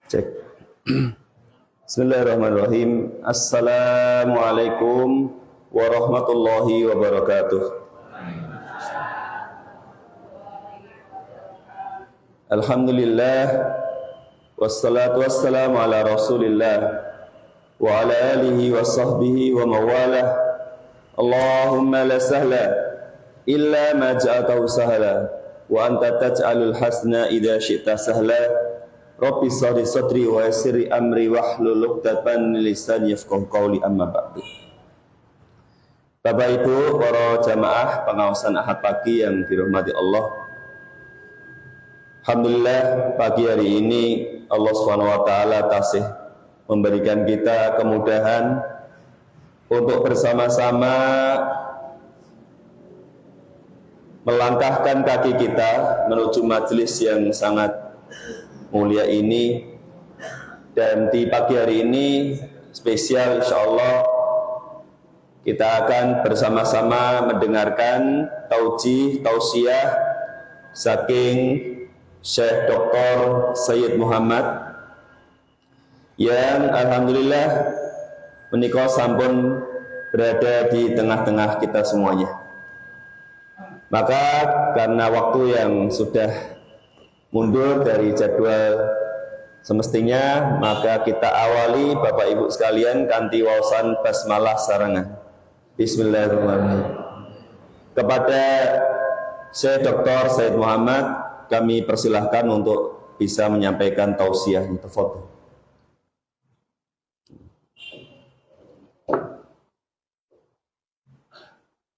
Cek. Bismillahirrahmanirrahim. Assalamualaikum warahmatullahi wabarakatuh. Alhamdulillah, wassalatu wassalamu ala rasulillah wa ala alihi wa sahbihi wa mawalah. Allahumma la sahla illa ma ja'atahu sahla wa anta taj'alul hasna idza syi'ta sahla. Rabbi shrah sadri wa yassir amri wahlul 'uqdatam min lisani yafqahu qawli, amma ba'du. Bapak Ibu, para jamaah pengawasan Ahad pagi yang dirahmati Allah. Alhamdulillah, pagi hari ini Allah Subhanahu wa taala tasih memberikan kita kemudahan untuk bersama-sama melangkahkan kaki kita menuju majelis yang sangat mulia ini. Dan di pagi hari ini spesial, insyaallah kita akan bersama-sama mendengarkan tausiah saking Syekh Dr. Sayyid Muhammad yang alhamdulillah menika sampun berada di tengah-tengah kita semuanya. Maka karena waktu yang sudah mundur dari jadwal semestinya, maka kita awali Bapak Ibu sekalian kanthi waosan basmalah sarangan. Bismillahirrahmanirrahim. Kepada Syekh Dr. Sayyid Muhammad kami persilahkan untuk bisa menyampaikan tausiahnya. Tafadhol.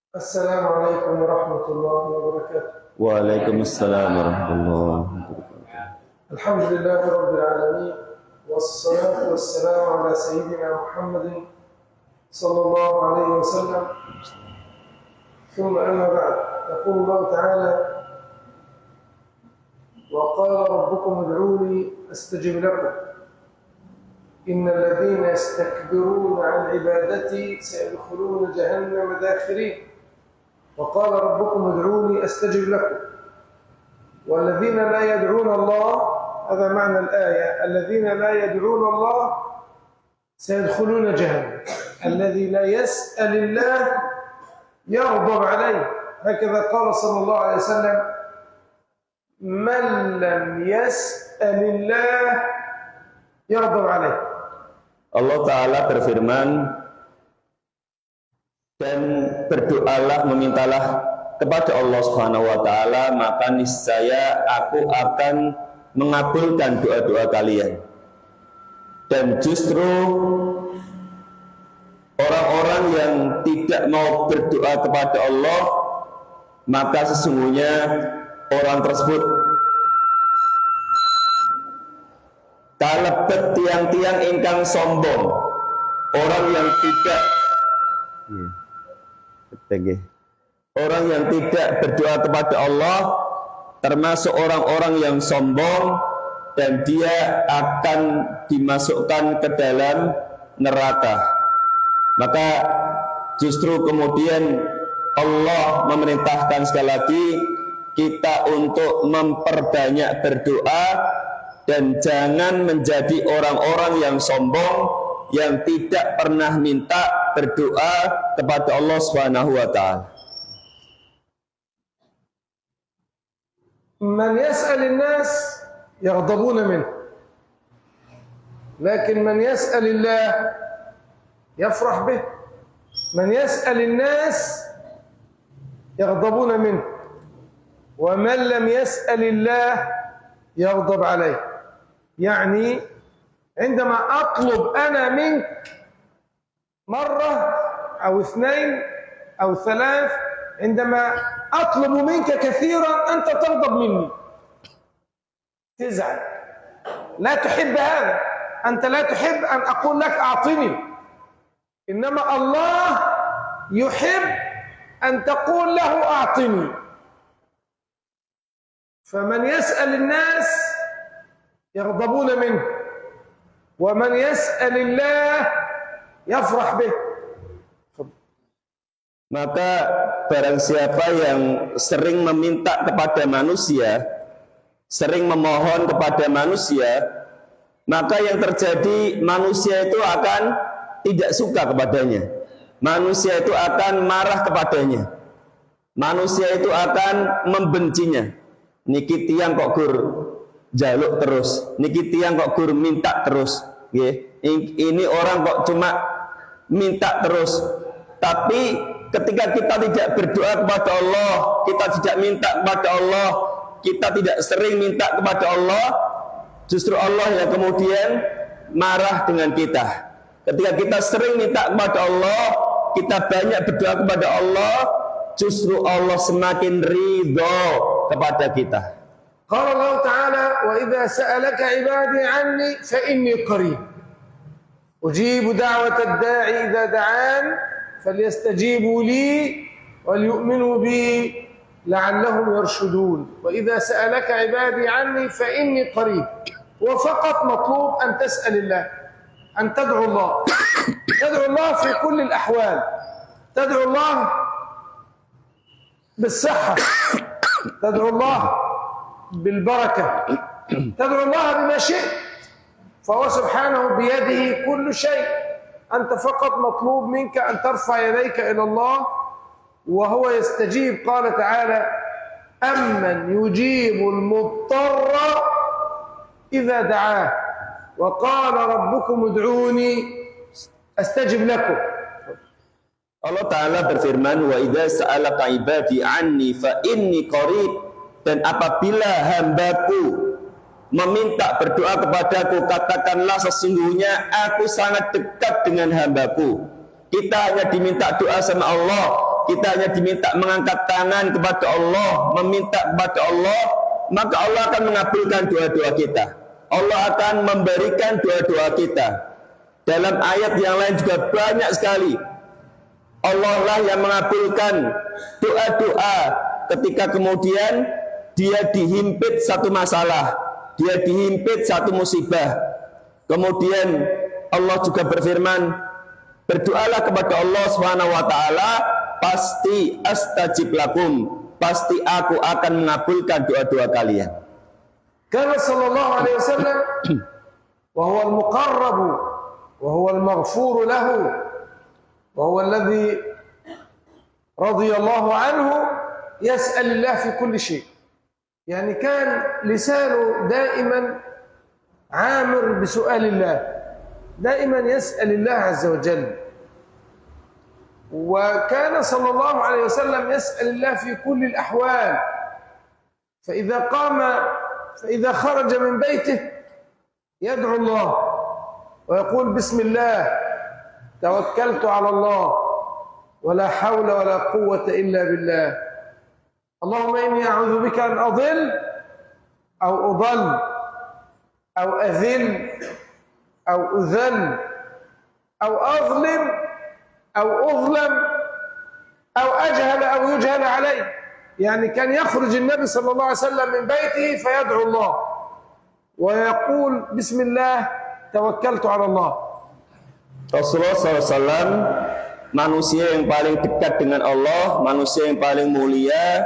Assalamualaikum warahmatullahi wabarakatuh. Waalaikumsalam warahmatullahi wabarakatuh. Alhamdulillahi rabbil alamin, wassalatu wassalamu ala sayyidina Muhammadin sallallahu alaihi wasallam. Thumma amma ba'd. Yaqulu Allah ta'ala: wa qala rabbukum ud'uni astajib lakum. Innal ladhina yastakbiruna 'an 'ibadati sayadkhuluna jahannama dakhirin. وقال ربكم ادعوني أستجب لكم والذين لا يدعون الله، هذا معنى الآية، الذين لا يدعون الله سيدخلون جهنم. الذي لا يسأل الله يغضب عليه، هكذا قال صلى الله عليه وسلم: من لم يسأل الله يغضب عليه. Allah Ta'ala berfirman, dan berdoalah, memintalah kepada Allah Subhanahu wa taala, maka niscaya aku akan mengabulkan doa-doa kalian. Dan justru orang-orang yang tidak mau berdoa kepada Allah, maka sesungguhnya orang tersebut kalebet tiang-tiang ingkang sombong, orang yang tidak orang yang tidak berdoa kepada Allah termasuk orang-orang yang sombong, dan dia akan dimasukkan ke dalam neraka. Maka justru kemudian Allah memerintahkan sekali lagi kita untuk memperbanyak berdoa dan jangan menjadi orang-orang yang sombong yang tidak pernah minta berdoa kepada Allah Subhanahu wa taala. Man yas'al an-nas yaghdabuna minhu, lakin man yas'al Allah yafrah bih. Man yas'al an-nas yaghdabuna minhu, wa man lam yas'al Allah yaghdab alayh. Yani عندما أطلب أنا منك مرة أو اثنين أو ثلاث، عندما أطلب منك كثيرا أنت تغضب مني، تزعل، لا تحب هذا، أنت لا تحب أن أقول لك أعطني، إنما الله يحب أن تقول له أعطني. فمن يسأل الناس يغضبون منه، ومن يسأل الله يفرح به. Maka barang siapa yang sering meminta kepada manusia, sering memohon kepada manusia, maka yang terjadi manusia itu akan tidak suka kepadanya. Manusia itu akan marah kepadanya. Manusia itu akan membencinya. Niki tiang kok gur jaluk terus, niki tiang kok gur minta terus. Ini orang kok cuma minta terus. Tapi ketika kita tidak berdoa kepada Allah, kita tidak minta kepada Allah, kita tidak sering minta kepada Allah, justru Allah yang kemudian marah dengan kita. Ketika kita sering minta kepada Allah, kita banyak berdoa kepada Allah, justru Allah semakin ridho kepada kita. Qala Allah Ta'ala, wa idza sa'alaka 'ibadi 'anni fa inni qarib. Ujibu da'wata ad-da'i idza da'an, falyastajibu li wal yu'minu bi la'allahum yarshudun. Wa idza sa'alaka 'ibadi 'anni fa inni qarib. Wa faqat matlub an tas'al Allah, an tad'u Allah. Tad'u Allah fi kulli al-ahwal. Tad'u Allah بالصحة، تدعو الله بالبركة، تدعو الله بما شئت، فهو سبحانه بيده كل شيء. أنت فقط مطلوب منك أن ترفع يديك إلى الله وهو يستجيب. قال تعالى: أمن يجيب المضطر إذا دعاه وقال ربكم ادعوني أستجب لكم. Allah Ta'ala berfirman, wa idza sa'alaka ibadi anni fa inni qarib, dan apabila hambaku meminta berdoa kepadaku, katakanlah sesungguhnya aku sangat dekat dengan hambaku. Kita hanya diminta doa sama Allah, kita hanya diminta mengangkat tangan kepada Allah, meminta kepada Allah, maka Allah akan mengabulkan doa-doa kita. Allah akan memberikan doa-doa kita. Dalam ayat yang lain juga banyak sekali Allah lah yang mengabulkan doa-doa ketika kemudian dia dihimpit satu masalah, dia dihimpit satu musibah. Kemudian Allah juga berfirman, berdoalah kepada Allah Subhanahu wa taala, pasti astajib lakum, pasti aku akan mengabulkan doa-doa kalian. Kana sallallahu alaihi wasallam wa huwa al-muqarrab wa huwa al-maghfur lahu وهو الذي رضي الله عنه يسأل الله في كل شيء. يعني كان لسانه دائما عامر بسؤال الله، دائما يسأل الله عز وجل. وكان صلى الله عليه وسلم يسأل الله في كل الأحوال. فإذا خرج من بيته يدعو الله ويقول بسم الله توكلت على الله ولا حول ولا قوة إلا بالله. اللهم إني أعوذ بك أن أضل أو أضل أو أذل أو أذل أو أظلم أو أظلم أو أجهل أو يجهل علي. يعني كان يخرج النبي صلى الله عليه وسلم من بيته فيدعو الله ويقول بسم الله توكلت على الله. Rasulullah SAW manusia yang paling dekat dengan Allah, manusia yang paling mulia,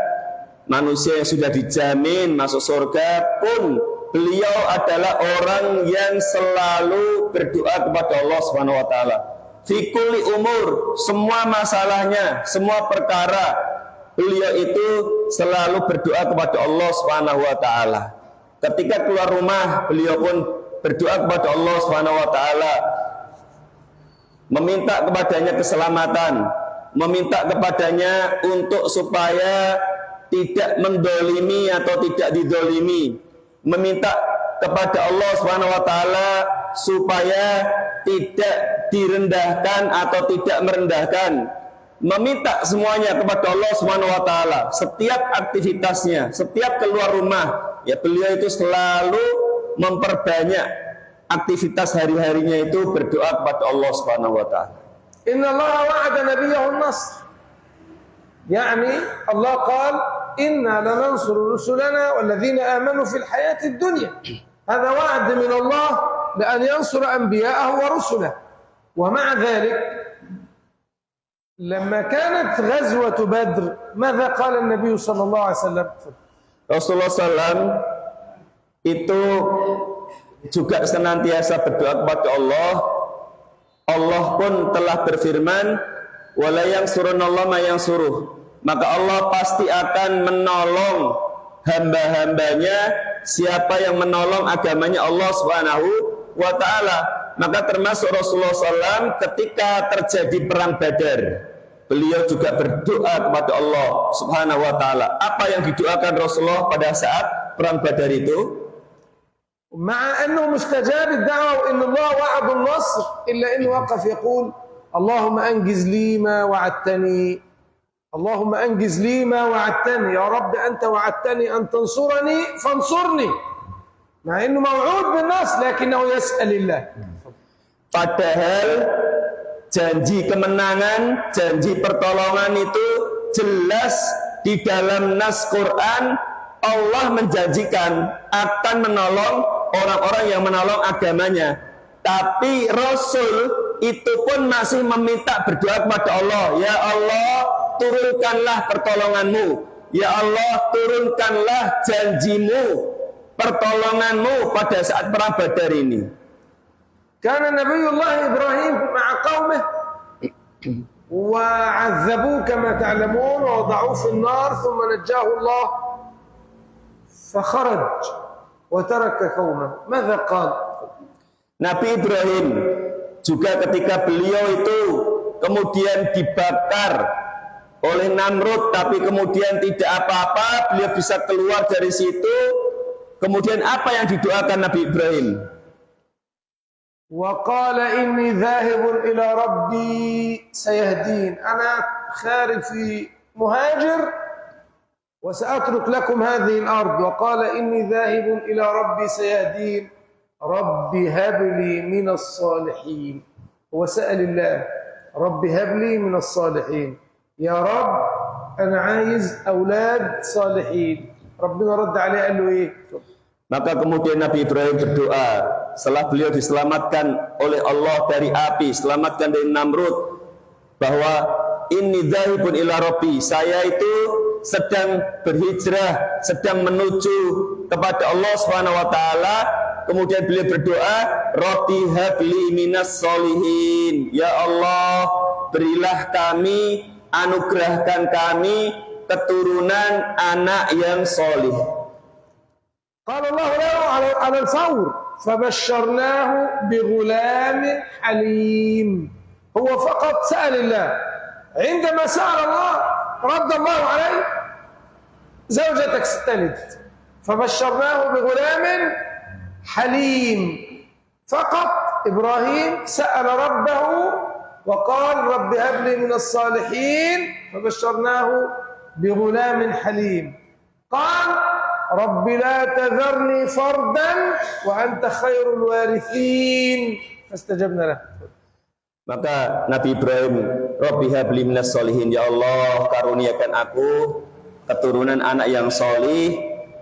manusia yang sudah dijamin masuk surga pun, beliau adalah orang yang selalu berdoa kepada Allah Subhanahu wa taala. Fi kulli umur, semua masalahnya, semua perkara, beliau itu selalu berdoa kepada Allah Subhanahu wa taala. Ketika keluar rumah, beliau pun berdoa kepada Allah Subhanahu wa taala, meminta kepadanya keselamatan, meminta kepadanya untuk supaya tidak mendolimi atau tidak didolimi, meminta kepada Allah Subhanahu wa taala supaya tidak direndahkan atau tidak merendahkan, meminta semuanya kepada Allah Subhanahu wa taala. Setiap aktivitasnya, setiap keluar rumah, ya beliau itu selalu memperbanyak aktivitas hari-harinya itu berdoa kepada Allah Subhanahu wa taala. Inna Allah wa'ada nabiyahu an-nasr. Yani Allah qala inna lanansuru rusulana walladzina amanu fil hayati ad-dunya. Hadha wa'd min Allah bi an yansura anbiya'ahu wa rusulahu. Wa ma'a dhalik لما كانت غزوة بدر ماذا قال النبي صلى الله عليه وسلم؟ Rasulullah SAW itu juga senantiasa berdoa kepada Allah. Allah pun telah berfirman, wala yansurunallahu ma yansuruh. Maka Allah pasti akan menolong hamba-hambanya siapa yang menolong agamanya Allah Subhanahu wa ta'ala. Maka termasuk Rasulullah SAW ketika terjadi perang Badar, beliau juga berdoa kepada Allah Subhanahu wa ta'ala. Apa yang didoakan Rasulullah pada saat perang Badar itu? مع أنه مستجاب الدعوة وإن الله وعد النصر إلا أنه وقف يقول اللهم أنجز لي ما وعدتني، اللهم أنجز لي ما وعدتني، يا رب أنت وعدتني أن تنصرني فانصرني، مع أنه موعود بالنصر لكنه يسأل الله. Padahal janji kemenangan, janji pertolongan itu jelas di dalam nas Quran. Allah menjanjikan akan menolong orang-orang yang menolong agamanya. Tapi Rasul itu pun masih meminta berdoa kepada Allah, ya Allah turunkanlah pertolonganmu, ya Allah turunkanlah janjimu, pertolonganmu pada saat perang Badar ini. Karena Nabiullah Ibrahim ma'a qaumih وعذبوه كما تعلمون ووضعوه في النار ثم نجاه الله فخرج وترك قومه. ماذا قال؟ Nabi Ibrahim juga ketika beliau itu kemudian dibakar oleh Namrud, tapi kemudian tidak apa-apa, beliau bisa keluar dari situ. Kemudian apa yang didoakan Nabi Ibrahim? وقال إني ذاهب إلى ربي سيهدين، أنا خارج في مهاجر وسأترك لكم هذه الأرض. وقال إني ذاهب إلى ربي سيهدين ربي هب لي من الصالحين. هو سأل الله ربي هب لي من الصالحين، يا رب أنا عايز أولاد صالحين. ربنا رد عليه قال له إيه؟ Maka kemudian Nabi Ibrahim berdoa setelah beliau diselamatkan oleh Allah dari api, selamatkan dari Namrud, bahwa inni dzahibun ila rabbi, saya itu sedang berhijrah, sedang menuju kepada Allah Subhanahu wa taala. Kemudian beliau berdoa, rabbi habli minas solihin, ya Allah berilah kami, anugerahkan kami keturunan anak yang solih. قال الله له على الفور فبشرناه بغلام حليم. هو فقط سأل الله، عندما سأل الله رد الله عليه زوجتك ستلد، فبشرناه بغلام حليم. فقط إبراهيم سأل ربه وقال رب هب لي من الصالحين فبشرناه بغلام حليم. قال رب لا تذرني فردا وأنت خير الوارثين فاستجبنا له. Maka Nabi Ibrahim, Rabbi habli minas solihin, ya Allah karuniakan aku keturunan anak yang solih,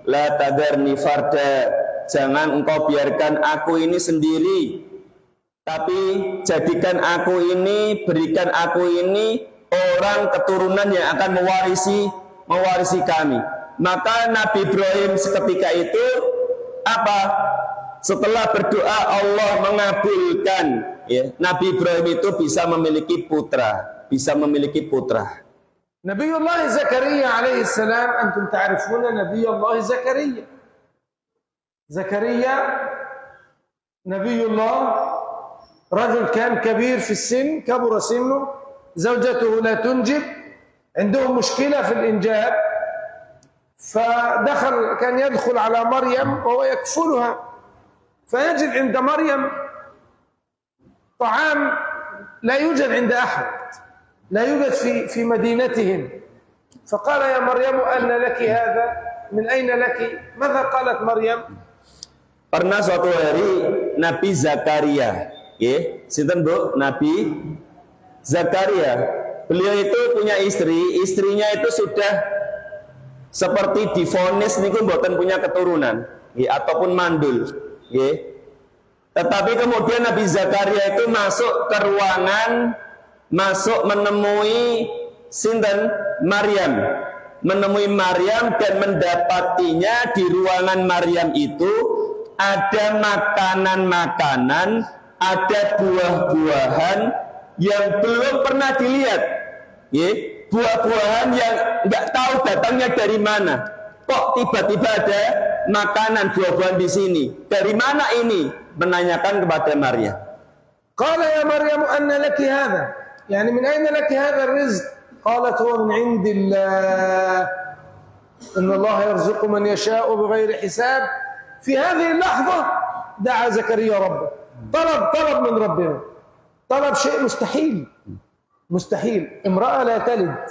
la tadharni farda, jangan engkau biarkan aku ini sendiri, tapi jadikan aku ini, berikan aku ini orang keturunan yang akan mewarisi kami. Maka Nabi Ibrahim seketika itu apa? Setelah berdoa Allah mengabulkan, ya. Nabi Ibrahim itu bisa memiliki putra, Nabiullah Zakaria alaihi salam, antum ta'rifuna Nabiullah Zakaria. Zakaria Nabiullah رجل كان كبير في السن، كبر سنه، زوجته لا تنجب، عندهم مشكلة في الإنجاب، كان يدخل على مريم وهو يكفلها، فيجد عند مريم طعام لا يوجد عند أحد، لا يوجد في مدينتهم. فقال يا مريم أن لك هذا؟ من أين لك؟ ماذا قالت مريم؟ Pernah suatu hari Nabi Zakaria, ya, sinten Bu? Nabi Zakaria. Beliau itu punya istri, istrinya itu sudah seperti divonis niku mboten punya keturunan, ya, ataupun mandul, ya. Tetapi kemudian Nabi Zakaria itu masuk ke ruangan masuk menemui sinten Maryam, menemui Maryam dan mendapatinya di ruangan Maryam itu ada makanan-makanan, ada buah-buahan yang belum pernah dilihat, buah-buahan yang nggak tahu datangnya dari mana. Kok tiba-tiba ada makanan buah-buahan di sini? Dari mana ini? Menanyakan kepada Maryam. Qala ya Maryam anna laki hadha? Yani min ayna laki hadha ar-rizq? Qalat huwa min indillah. Inna Allah yarzuqu man yasha'u bighairi hisab. في هذه اللحظة دعا زكريا ربه، طلب من ربنا، طلب شيء مستحيل. امرأة لا تلد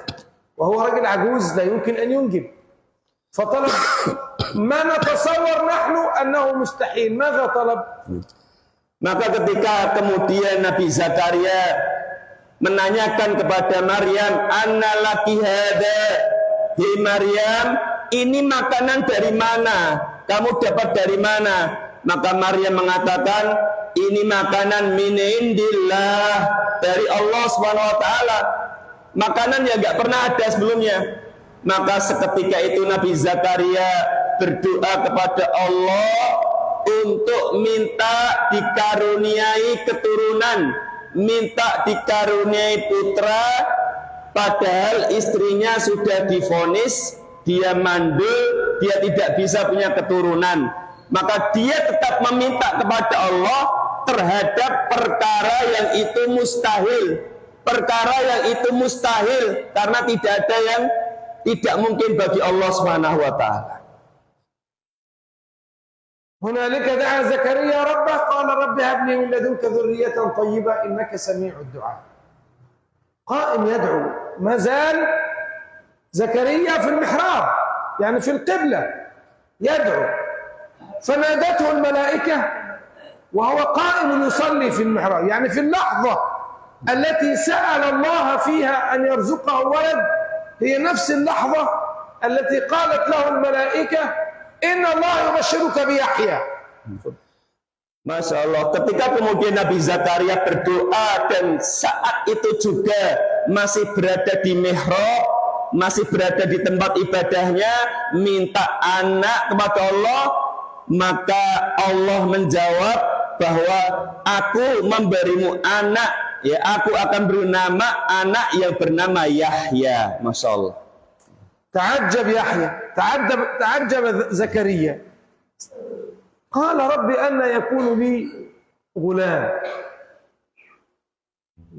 وهو رجل عجوز لا يمكن أن ينجب، فطلب ما نتصور نحن أنه مستحيل. ماذا طلب؟ Maka ketika kemudian Nabi Zakaria menanyakan kepada Maryam, anna laki hada, hei Maryam, ini makanan dari mana? Kamu dapat dari mana? Maka Maryam mengatakan, ini makanan min indillah, dari Allah Subhanahu wa taala. Makanan yang enggak pernah ada sebelumnya. Maka seketika itu Nabi Zakaria berdoa kepada Allah untuk minta dikaruniai keturunan, minta dikaruniai putra, padahal istrinya sudah divonis dia mandul, dia tidak bisa punya keturunan. Maka dia tetap meminta kepada Allah terhadap perkara yang itu mustahil. Perkara yang itu mustahil karena tidak ada yang tidak mungkin bagi Allah Subhanahu wa taala. Hunalika da'a Zakaria rabbah qala rabbi hab li min ladunka dhurriyatan tayyibah innaka sami'ud du'a. Qa'im yad'u, ma zal زكريا في المحراب يعني في القبلة يدعو، فنادته الملائكة وهو قائم يصلي في المحراب، يعني في اللحظة التي سأل الله فيها أن يرزقه ولد هي نفس اللحظة التي قالت له الملائكة إن الله يبشرك بيحيى. Masya Allah, ketika kemudian Nabi Zakaria berdoa dan saat itu juga masih berada di mihrab, masih berada di tempat ibadahnya, minta anak kepada Allah, maka Allah menjawab bahwa aku memberimu anak, ya aku akan beri nama anak yang bernama Yahya. Masya Allah. تعجب يحيى، تعجب زكريا، قال رب أن يكون لي غلام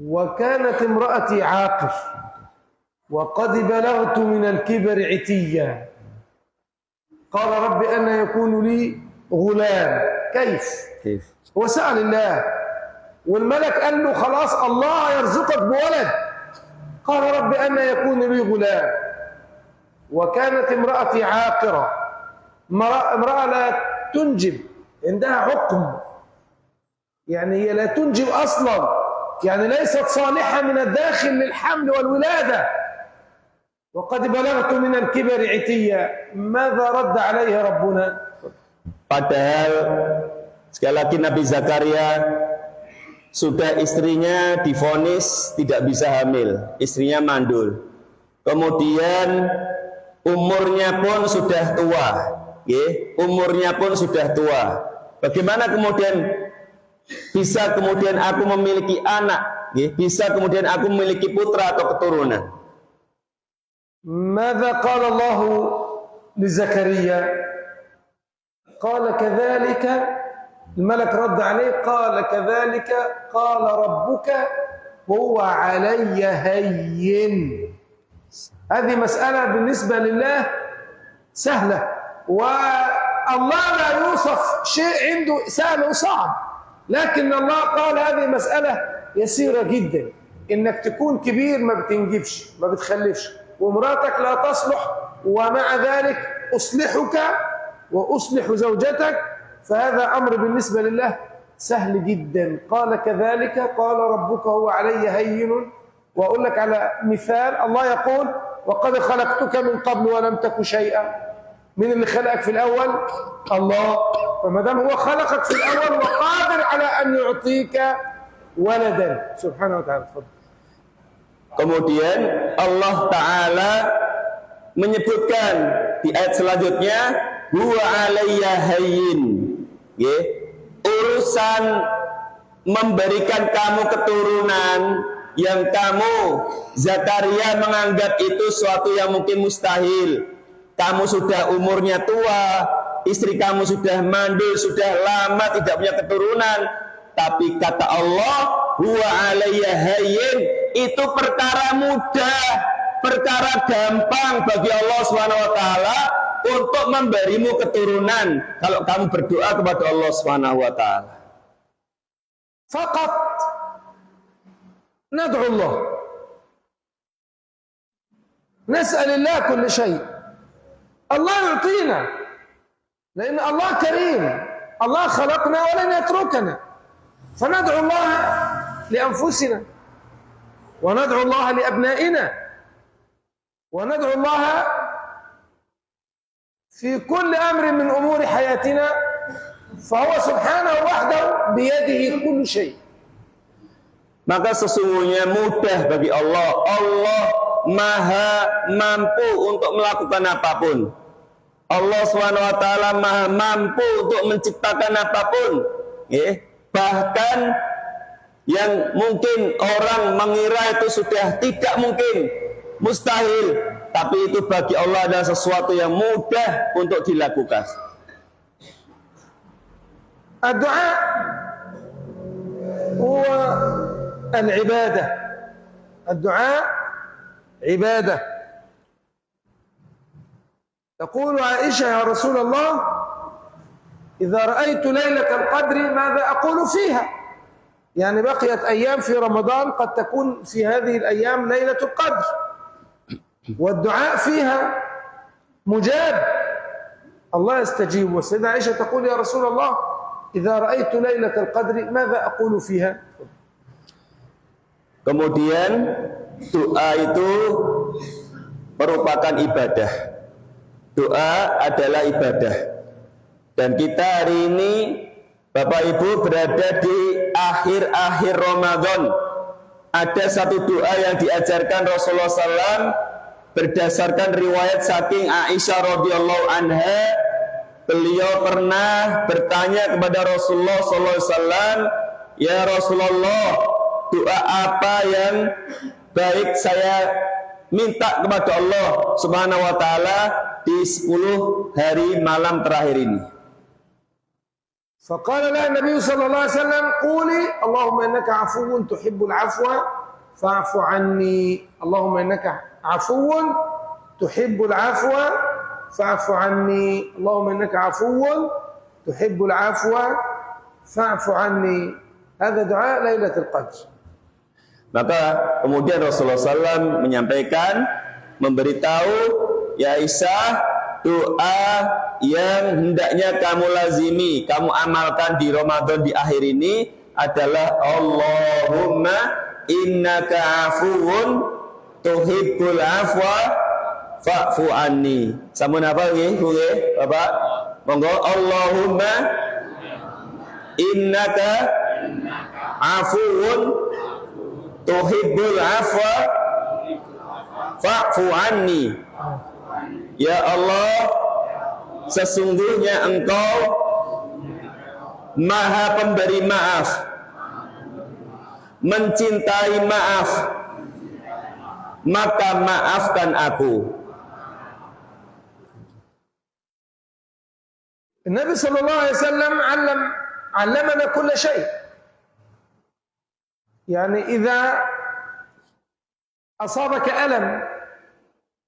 وكانت امرأتي عاقر وقد بلغت من الكبر عتيا. قال رب أن يكون لي غلام. كيف؟ هو سأل الله والملك قال له خلاص الله يرزقك بولد. قال رب أن يكون لي غلام وكانت امرأتي عاقرة، امرأة لا تنجب، عندها عقم، يعني هي لا تنجب أصلا، يعني ليست صالحة من الداخل للحمل والولادة، وقد بلغت من الكبر عتيا. ماذا رد عليه ربنا؟ Padahal sekali lagi Nabi Zakaria sudah istrinya divonis tidak bisa hamil, istrinya mandul. Kemudian umurnya pun sudah tua, umurnya pun sudah tua. Bagaimana kemudian bisa kemudian aku memiliki anak, bisa kemudian aku memiliki putra atau keturunan? ماذا قال الله لزكريا؟ قال كذلك، الملك رد عليه قال كذلك قال ربك هو علي هين. هذه مسألة بالنسبة لله سهلة، والله لا يوصف شيء عنده سهل وصعب، لكن الله قال هذه مسألة يسيرة جدا، إنك تكون كبير ما بتنجبش ما بتخلفش ومراتك لا تصلح، ومع ذلك أصلحك وأصلح زوجتك، فهذا أمر بالنسبة لله سهل جدا. قال كذلك قال ربك هو علي هين. وأقول لك على مثال، الله يقول وقد خلقتك من قبل ولم تك شيئا. من اللي خلقك في الأول؟ الله. فما دام هو خلقك في الأول وقادر على أن يعطيك ولدا سبحانه وتعالى. Kemudian Allah Ta'ala menyebutkan di ayat selanjutnya, huwa alayya hayyin. Urusan memberikan kamu keturunan yang kamu Zakaria menganggap itu suatu yang mungkin mustahil. Kamu sudah umurnya tua, istri kamu sudah mandul, sudah lama tidak punya keturunan. Tapi kata Allah, huwa alayya hayyin, itu perkara mudah, perkara gampang bagi Allah SWT untuk memberimu keturunan kalau kamu berdoa kepada Allah SWT. Faqat nad'u Allah, nas'alillah kulli syai'. Allah yu'tina, لأن الله كريم، الله خلقنا ولن يتركنا، فندعو الله لأنفسنا وندعو الله لأبنائنا وندعو الله في كل أمر من أمور حياتنا، فهو سبحانه وحده بيده كل شيء. Maka sesungguhnya mudah bagi Allah. Allah maha mampu untuk melakukan apapun. Allah SWT maha mampu untuk menciptakan apapun. Bahkan yang mungkin orang mengira itu sudah tidak mungkin, mustahil, tapi itu bagi Allah adalah sesuatu yang mudah untuk dilakukan. Doa huwa al-ibadah. Doa ibadah. تقول عائشة يا رسول الله إذا رأيت ليلة القدر ماذا أقول فيها؟ يعني بقيت أيام في رمضان قد تكون في هذه الأيام ليلة القدر والدعاء فيها مجاب، الله يستجيب. والسيدة عائشة تقول يا رسول الله إذا رأيت ليلة القدر ماذا أقول فيها؟ Kemudian doa itu merupakan ibadah. Doa adalah ibadah. Dan kita hari ini Bapak Ibu berada di akhir-akhir Ramadan. Ada satu doa yang diajarkan Rasulullah SAW berdasarkan riwayat saking Aisyah radhiyallahu anha. Beliau pernah bertanya kepada Rasulullah SAW, ya Rasulullah, doa apa yang baik saya minta kepada Allah Subhanahu wa Ta'ala di 10 hari malam terakhir ini? فقال لها النبي صلى الله عليه وسلم قولي اللهم إنك عفو تحب العفو فاعف عني. اللهم إنك عفو تحب العفو فاعف عني. اللهم إنك عفو تحب العفو فاعف عني. هذا دعاء ليلة القدر. Maka kemudian Rasulullah SAW menyampaikan, memberitahu, ya Aisyah, doa yang hendaknya kamu lazimi, kamu amalkan di Ramadan di akhir ini adalah Allahumma innaka afuwun tuhibbul afwa fa'fu anni. Sampun apa nggih, Bapak? Monggo. Allahumma innaka afuwun tuhibbul afwa fa'fu anni. Ya Allah, sesungguhnya Engkau Maha pemberi maaf, mencintai maaf, maka maafkan aku. Nabi sallallahu alaihi wasallam علمنا كل شيء. يعني إذا أصابك ألم،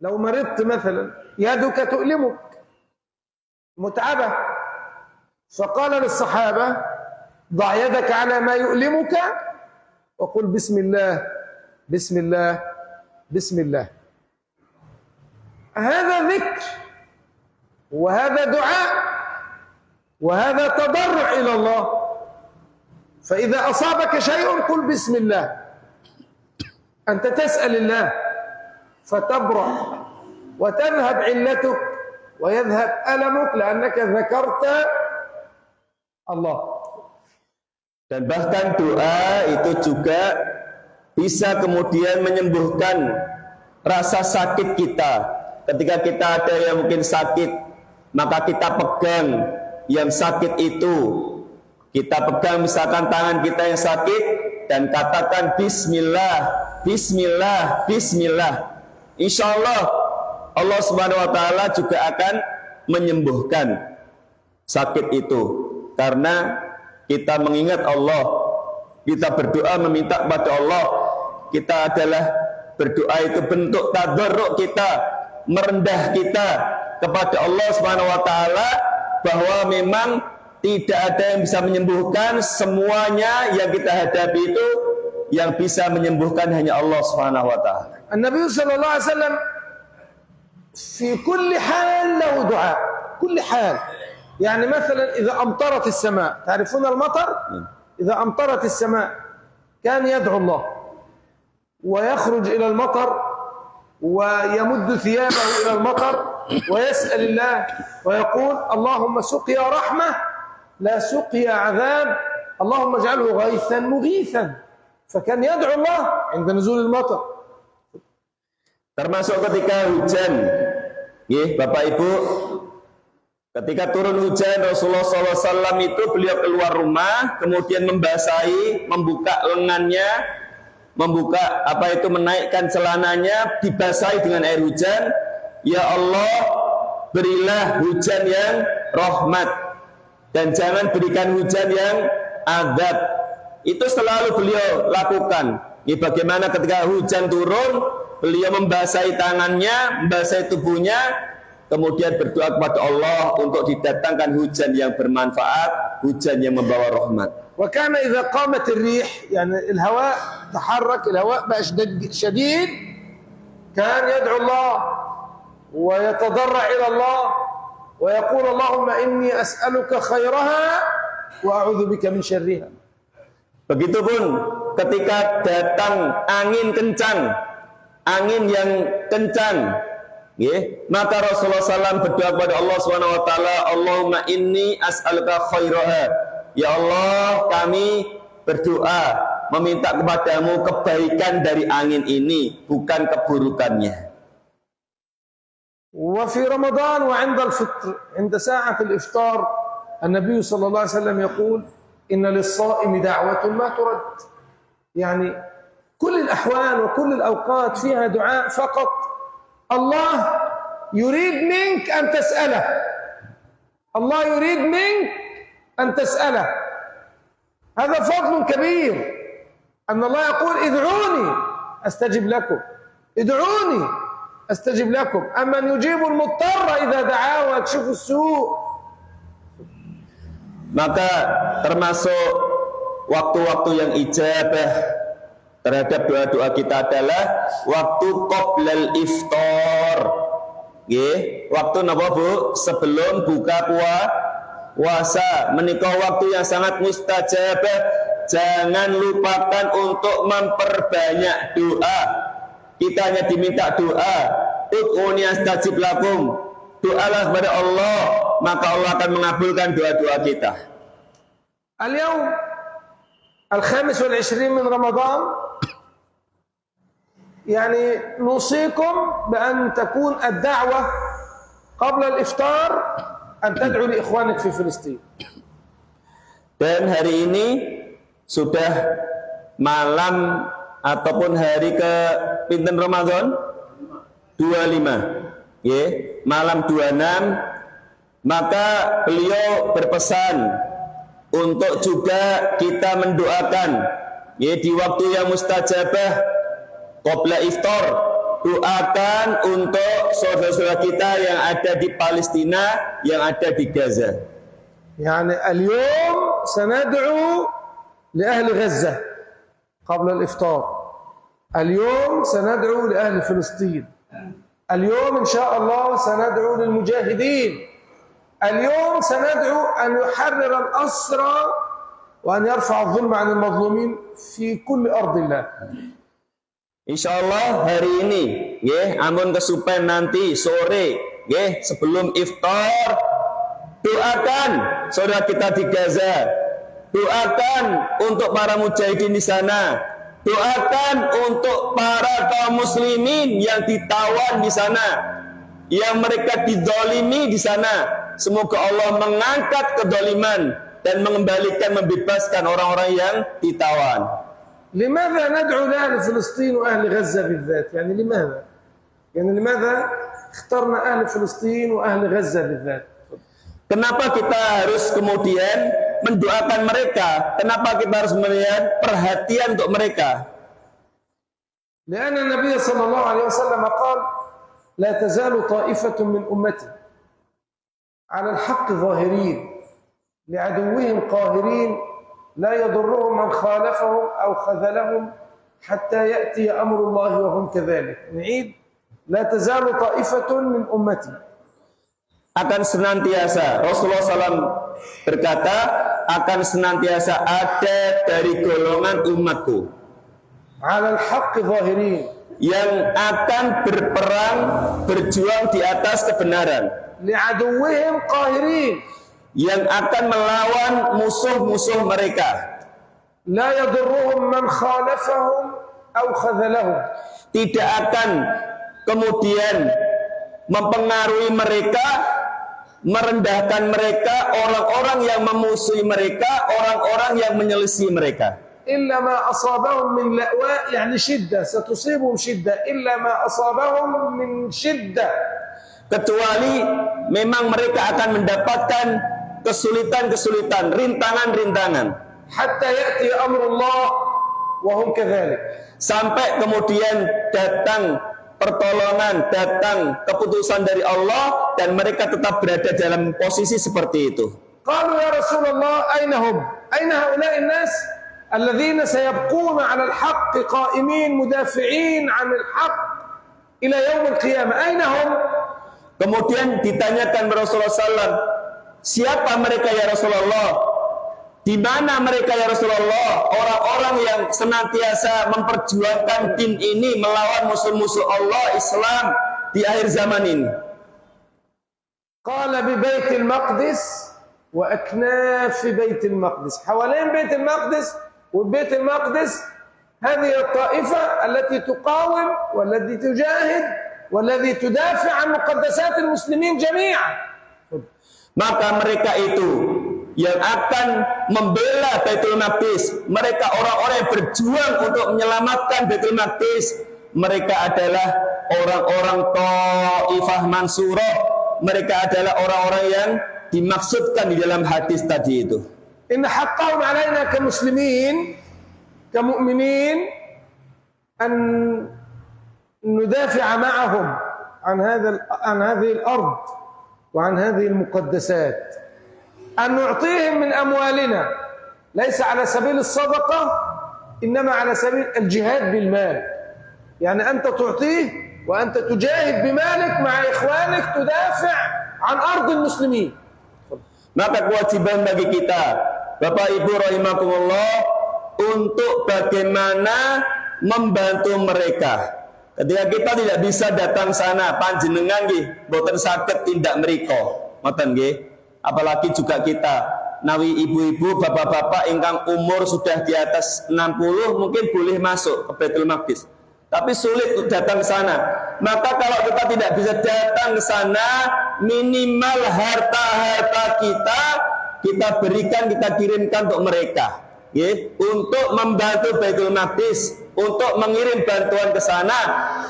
لو مرضت مثلا يدك تؤلمك متعبة، فقال للصحابة ضع يدك على ما يؤلمك وقل بسم الله بسم الله بسم الله. هذا ذكر وهذا دعاء وهذا تضرع إلى الله. فإذا أصابك شيء قل بسم الله، أنت تسأل الله فتبرأ وتذهب علتك ويذهب ألمك لأنك ذكرت Allah. Dan bahkan doa itu juga bisa kemudian menyembuhkan rasa sakit kita. Ketika kita ada yang mungkin sakit, maka kita pegang yang sakit itu. Kita pegang misalkan tangan kita yang sakit dan katakan bismillah, bismillah, bismillah. Insya Allah Allah Subhanahu wa Ta'ala juga akan menyembuhkan sakit itu, karena kita mengingat Allah, kita berdoa meminta kepada Allah. Kita adalah berdoa itu bentuk tadarruk kita, merendah kita kepada Allah Subhanahu wa Ta'ala, bahwa memang tidak ada yang bisa menyembuhkan. Semuanya yang kita hadapi itu yang bisa menyembuhkan hanya Allah Subhanahu wa Ta'ala. Nabi sallallahu alaihi wasallam في كل حال له دعاء، كل حال. يعني مثلا إذا أمطرت السماء، تعرفون المطر؟ إذا أمطرت السماء كان يدعو الله ويخرج إلى المطر ويمد ثيابه إلى المطر ويسأل الله ويقول اللهم سقيا رحمة لا سقيا عذاب، اللهم اجعله غيثا مغيثا. فكان يدعو الله عند نزول المطر. Termasuk ketika hujan, Bapak Ibu, ketika turun hujan, Rasulullah SAW itu beliau keluar rumah, kemudian membasahi, membuka lengannya, menaikkan celananya, dibasahi dengan air hujan. Ya Allah, berilah hujan yang rahmat dan jangan berikan hujan yang azab. Itu selalu beliau lakukan. Bagaimana ketika hujan turun, beliau membasahi tangannya, membasahi tubuhnya, kemudian berdoa kepada Allah untuk didatangkan hujan yang bermanfaat, hujan yang membawa rahmat. وكان إذا قامت الريح يعني الهواء تحرك، الهواء بقى شديد، كان يدعو الله ويتضرع إلى الله ويقول اللهم إني أسألك خيرها وأعوذ بك من شرها. Begitupun ketika datang angin kencang, angin yang kencang, maka Rasulullah SAW berdoa kepada Allah Subhanahu wa Ta'ala, Allahumma inni as'aluka khairaha. Ya Allah, kami berdoa meminta kepadamu kebaikan dari angin ini, bukan keburukannya. وفي رمضان وعند الفطر عند ساعة الإفطار النبي صلى الله عليه وسلم يقول إن للصائم دعوة ما ترد. يعني كل الأحوال وكل الأوقات فيها دعاء، فقط الله يريد منك أن تسأله، الله يريد منك أن تسأله. هذا فضل كبير أن الله يقول ادعوني أستجب لكم، ادعوني أستجب لكم، أمن يجيب المضطر إذا دعاه ويكشف السوء. Maka termasuk waktu-waktu yang ijabah terhadap doa-doa kita adalah waktu qoblal iftar. Waktu napa Bu? Sebelum buka puasa. Menika waktu yang sangat mustajabah. Jangan lupakan untuk memperbanyak doa. Kita hanya diminta doa. Ud'uni astajib lakum. Doalah kepada Allah, maka Allah akan mengabulkan doa-doa kita. Al-yawm al-khamis wal-20 min Ramadan, يعني نوصيكم بأن تكون الدعوة قبل الإفطار أن تدعو لإخوانك في فلسطين. Dan hari ini sudah malam ataupun hari ke pinten Ramadan 25. Malam 26, maka beliau berpesan untuk juga kita mendoakan di waktu yang mustajabah qabla iftar, doakan untuk saudara-saudara kita yang ada di Palestina, yang ada di Gaza. يعني اليوم سندعو لأهل غزة قبل الإفطار، اليوم سندعو لأهل فلسطين، اليوم إن شاء الله سندعو للمجاهدين، اليوم سندعو أن يحرر الأسرى وأن يرفع الظلم عن المظلومين في كل أرض الله. Insyaallah hari ini, amun kesupen nanti sore, sebelum iftar, doakan saudara kita di Gaza, doakan untuk para mujahidin di sana, Doakan untuk para kaum muslimin yang ditawan di sana, yang mereka didolimi di sana. Semoga Allah mengangkat kedoliman dan mengembalikan, membebaskan orang-orang yang ditawan. لماذا ندعو لأهل فلسطين وأهل غزة بالذات؟ يعني لماذا؟ يعني لماذا اخترنا أهل فلسطين وأهل غزة بالذات؟ Kenapa kita harus kemudian mendoakan mereka? Kenapa kita harus melihat perhatian untuk mereka? لأن النبي صلى الله عليه وسلم قال: لا تزال طائفة من أمتي على الحق ظاهرين لعدوهم قاهرين لا يضرهم من خالفهم أو خذلهم حتى يأتي أمر الله وهم كذلك. نعيد: لا تزال طائفة من أمتي. Akan senantiasa, Rasulullah SAW berkata, akan senantiasa ada dari golongan umatku على الحق ظاهرين, yang akan berperang, berjuang di atas kebenaran, لعدوهم قاهرين, yang akan melawan musuh-musuh mereka, لا يضرهم من خالفهم أو خذلهم, tidak akan kemudian mempengaruhi mereka, merendahkan mereka, orang-orang yang memusuhi mereka, orang-orang yang menyelisih mereka. إلا ما أصابهم من لأواء يعني شدة ستصيبهم شدة إلا ما أصابهم من شدة, kecuali memang mereka akan mendapatkan kesulitan-kesulitan, rintangan-rintangan, حتى يأتي أمر الله وهم كذلك, sampai kemudian datang pertolongan, datang keputusan dari Allah dan mereka tetap berada dalam posisi seperti itu. قالوا يا رسول الله أين هم؟ أين هؤلاء الناس الذين سيبقون على الحق قائمين مدافعين عن الحق إلى يوم القيامة أين هم؟ Kemudian ditanyakan Rasulullah SAW, siapa mereka ya Rasulullah? Di mana mereka ya Rasulullah? Orang-orang yang senantiasa memperjuangkan din ini melawan musuh-musuh Allah Islam di akhir zaman ini. قال ببيت المقدس وأكناف بيت المقدس, حوالين بيت المقدس وبيت المقدس هذه الطائفة التي تقاوم والتي تجاهد والتي تدافع عن مقدسات المسلمين جميعا. Maka mereka itu yang akan membela Baitul Maqdis, mereka orang-orang yang berjuang untuk menyelamatkan Baitul Maqdis, mereka adalah orang-orang Taifah Mansurah, mereka adalah orang-orang yang dimaksudkan di dalam hadis tadi itu. إن حقهم علينا كمسلمين كمؤمنين أن ندافع معهم عن هذه الأرض وعن هذه المقدسات, أن نعطيهم من أموالنا ليس على سبيل الصدقة إنما على سبيل الجهاد بالمال, يعني أنت تعطيه وأنت تجاهد بمالك مع إخوانك تدافع عن أرض المسلمين. Maka kewajiban bagi kita, Bapak Ibu rahimakumullah, untuk bagaimana membantu mereka. Ketika kita tidak bisa datang sana, panjenengan nggih boten saged tindak mriko, ngoten nggih. Apalagi juga kita nawi ibu-ibu, bapak-bapak ingkang umur sudah di atas 60 mungkin boleh masuk ke Baitul Maqdis. Tapi sulit untuk datang ke sana. Maka kalau kita tidak bisa datang ke sana, minimal harta-harta kita berikan, kita kirimkan untuk mereka, untuk membantu Baitul Maqdis, untuk mengirim bantuan ke sana.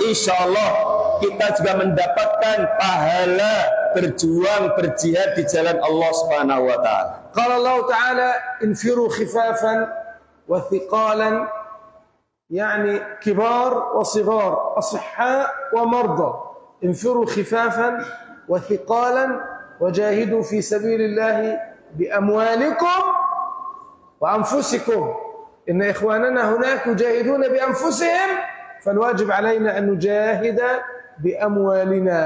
Insya Allah kita juga mendapatkan pahala berjuang, berjihad di jalan Allah Subhanahu wa Ta'ala. Qala Allah Ta'ala: infiru khifafan wa thiqalan, يعني كبار وصغار أصحاء ومرضى, انفروا خفافا وثقالا وجاهدوا في سبيل الله بأموالكم وأنفسكم. إن إخواننا هناك يجاهدون بأنفسهم, فالواجب علينا أن نجاهد بأموالنا,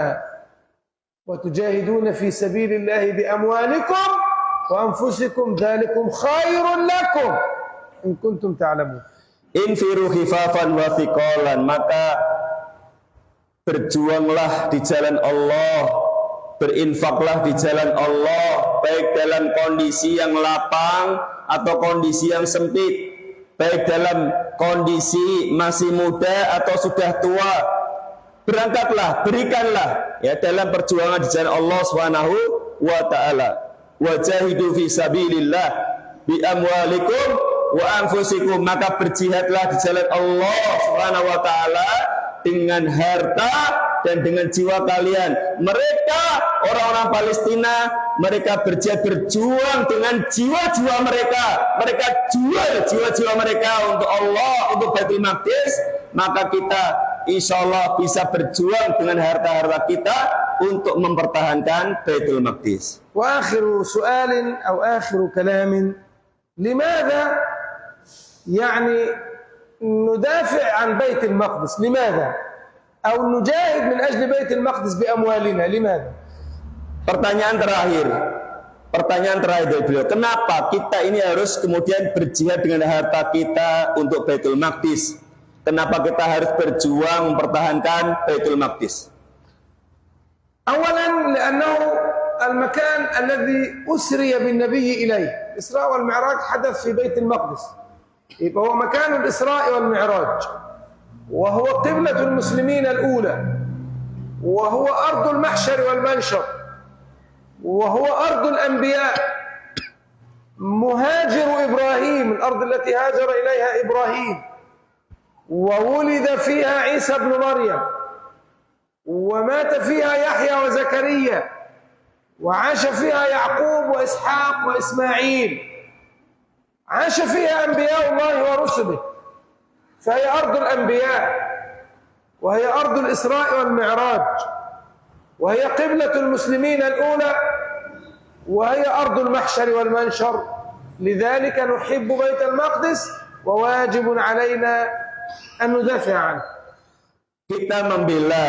وتجاهدون في سبيل الله بأموالكم وأنفسكم ذلكم خير لكم إن كنتم تعلمون. Infiru khifafan wa thiqalan, maka berjuanglah di jalan Allah, berinfaklah di jalan Allah, baik dalam kondisi yang lapang atau kondisi yang sempit. baik dalam kondisi masih muda atau sudah tua, berangkatlah, berikanlah ya dalam perjuangan di jalan Allah Subhanahu wa taala. Wajahidu fi sabilillah bi amwalikum wa anfusikum, maka berjihadlah di jalan Allah Subhanahu wa taala dengan harta dan dengan jiwa kalian. Mereka orang-orang Palestina, mereka berjuang dengan jiwa-jiwa mereka. Mereka jual jiwa-jiwa mereka untuk Allah, untuk Baitul Maqdis. Maka kita insya Allah bisa berjuang dengan harta-harta kita untuk mempertahankan Baitul Maqdis. Wa akhiru su'alin atau akhiru kalamin, limadha yani ندافع عن بيت المقدس؟ لماذا؟ أو نجاهد من أجل بيت المقدس بأموالنا؟ لماذا؟ Pertanyaan terakhir dari beliau, kenapa kita ini harus kemudian berjihad dengan harta kita untuk Baitul Maqdis? Kenapa kita harus berjuang mempertahankan Baitul Maqdis? أولا لأنه المكان الذي أسري بالنبي إليه، الإسراء والمعراج حدث في بيت المقدس، يبقى هو مكان الإسراء والمعراج، وهو قبلة المسلمين الأولى، وهو أرض المحشر والمنشر، وهو أرض الأنبياء، مهاجر إبراهيم، الأرض التي هاجر إليها إبراهيم، وولد فيها عيسى ابن مريم، ومات فيها يحيى وزكريا، وعاش فيها يعقوب وإسحاق وإسماعيل، عاش فيها أنبياء الله ورسله، فهي أرض الأنبياء، وهي أرض الإسراء والمعراج، وهي قبلة المسلمين الأولى، وهي أرض المحشر والمنشر. لذلك نحب بيت المقدس وواجب علينا أن ندافع عنه. Kita membela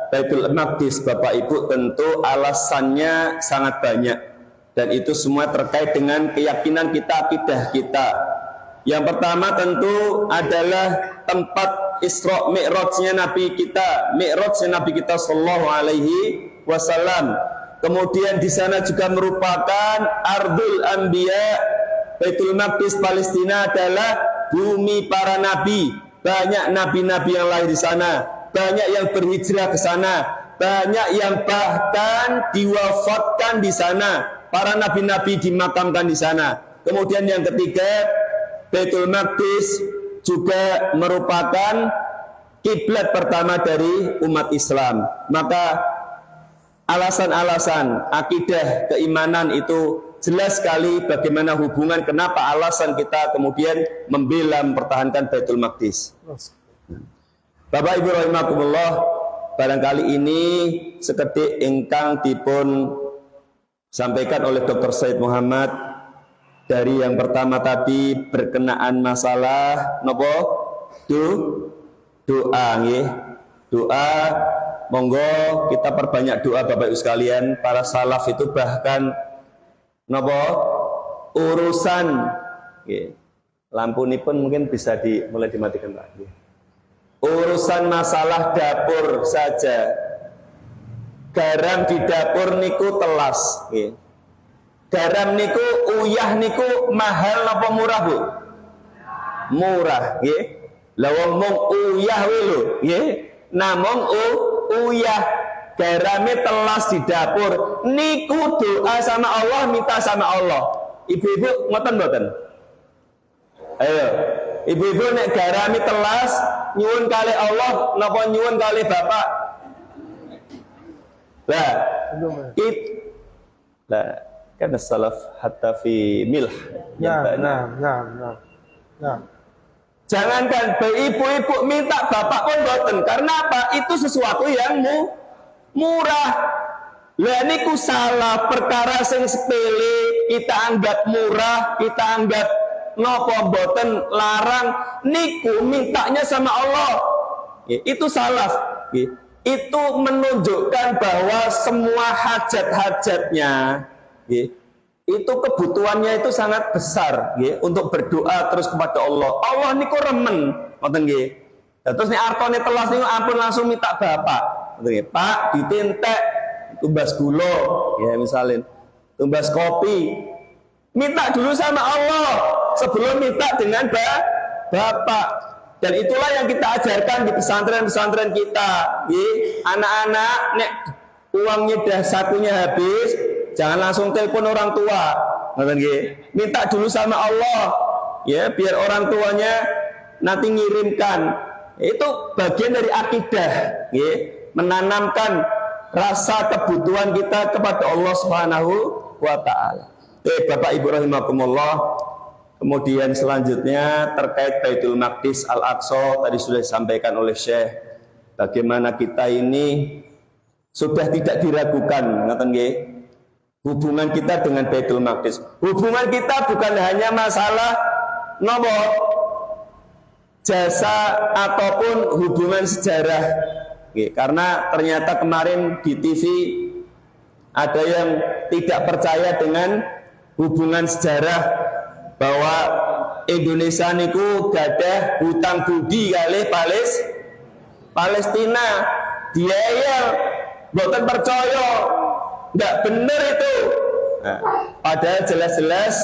Baitul Maqdis, Bapak Ibu, tentu alasannya sangat banyak, dan itu semua terkait dengan keyakinan kita, akidah kita. Yang pertama tentu adalah tempat Isra Mi'rajnya Nabi kita, Mi'rajnya Nabi kita sallallahu alaihi wasallam. Kemudian di sana juga merupakan Ardul Anbiya, Baitul Maqdis Palestina adalah bumi para nabi. Banyak nabi-nabi yang lahir di sana, banyak yang berhijrah ke sana, banyak yang bahkan diwafatkan di sana. Para nabi-nabi dimakamkan di sana. Kemudian yang ketiga, Baitul Maqdis juga merupakan kiblat pertama dari umat Islam. Maka alasan-alasan akidah keimanan itu jelas sekali bagaimana hubungan, kenapa alasan kita kemudian membela mempertahankan Baitul Maqdis. Bapak Ibu rahimakumullah, barangkali ini sekedhik ingkang dipun sampaikan oleh Dr. Said Muhammad dari yang pertama tadi berkenaan masalah nopo doa nggih. Doa, monggo kita perbanyak doa Bapak Ibu sekalian. Para salaf itu bahkan nopo urusan nggih. Lampu ini pun mungkin bisa mulai dimatikan Pak. Urusan masalah dapur saja, garam di dapur niku telas nggih. Garam niku uyah niku mahal napa murah Bu? Murah nggih. Lah wong mung uyah wae lho nggih. Namung uyah, garame telas di dapur niku doa sama Allah, minta sama Allah. Ibu-ibu ngoten mboten? Ayo. Ibu-ibu nek garame telas nyuwun kali Allah napa nyuwun kali Bapak? Lah kan salaf hatta fi milh. Nah. Jangankan ibu-ibu minta bapak pun boten. Karena apa? Itu sesuatu yang murah. Lah niku salah, perkara sing sepele kita anggap murah, kita anggap napa boten larang, niku mintanya sama Allah. Itu salah. Itu menunjukkan bahwa semua hajat-hajatnya itu kebutuhannya itu sangat besar untuk berdoa terus kepada Allah. Allah niku remen ngoten nggih. Terus nek artone telas niku ampun langsung minta bapak. Ngoten nggih. Pak ditentek tumbas gula ya misalnya, tumbas kopi. Minta dulu sama Allah sebelum minta dengan bapak. Dan itulah yang kita ajarkan di pesantren-pesantren kita. Anak-anak, nek uangnya dah sakunya habis, jangan langsung telepon orang tua. Minta dulu sama Allah, ya, biar orang tuanya nanti ngirimkan. Itu bagian dari akidah, ya, menanamkan rasa kebutuhan kita kepada Allah Subhanahu wa Ta'ala. Bapak Ibu rahimakumullah. Kemudian selanjutnya terkait Baitul Maqdis Al-Aqsa, tadi sudah disampaikan oleh Syekh, bagaimana kita ini sudah tidak diragukan, hubungan kita dengan Baitul Maqdis. Hubungan kita bukan hanya masalah jasa ataupun hubungan sejarah, karena ternyata kemarin di TV ada yang tidak percaya dengan hubungan sejarah, bahwa Indonesia niku gadah hutang budi kali Palestina. Dia ya boten percaya, nggak bener itu. Nah, padahal jelas-jelas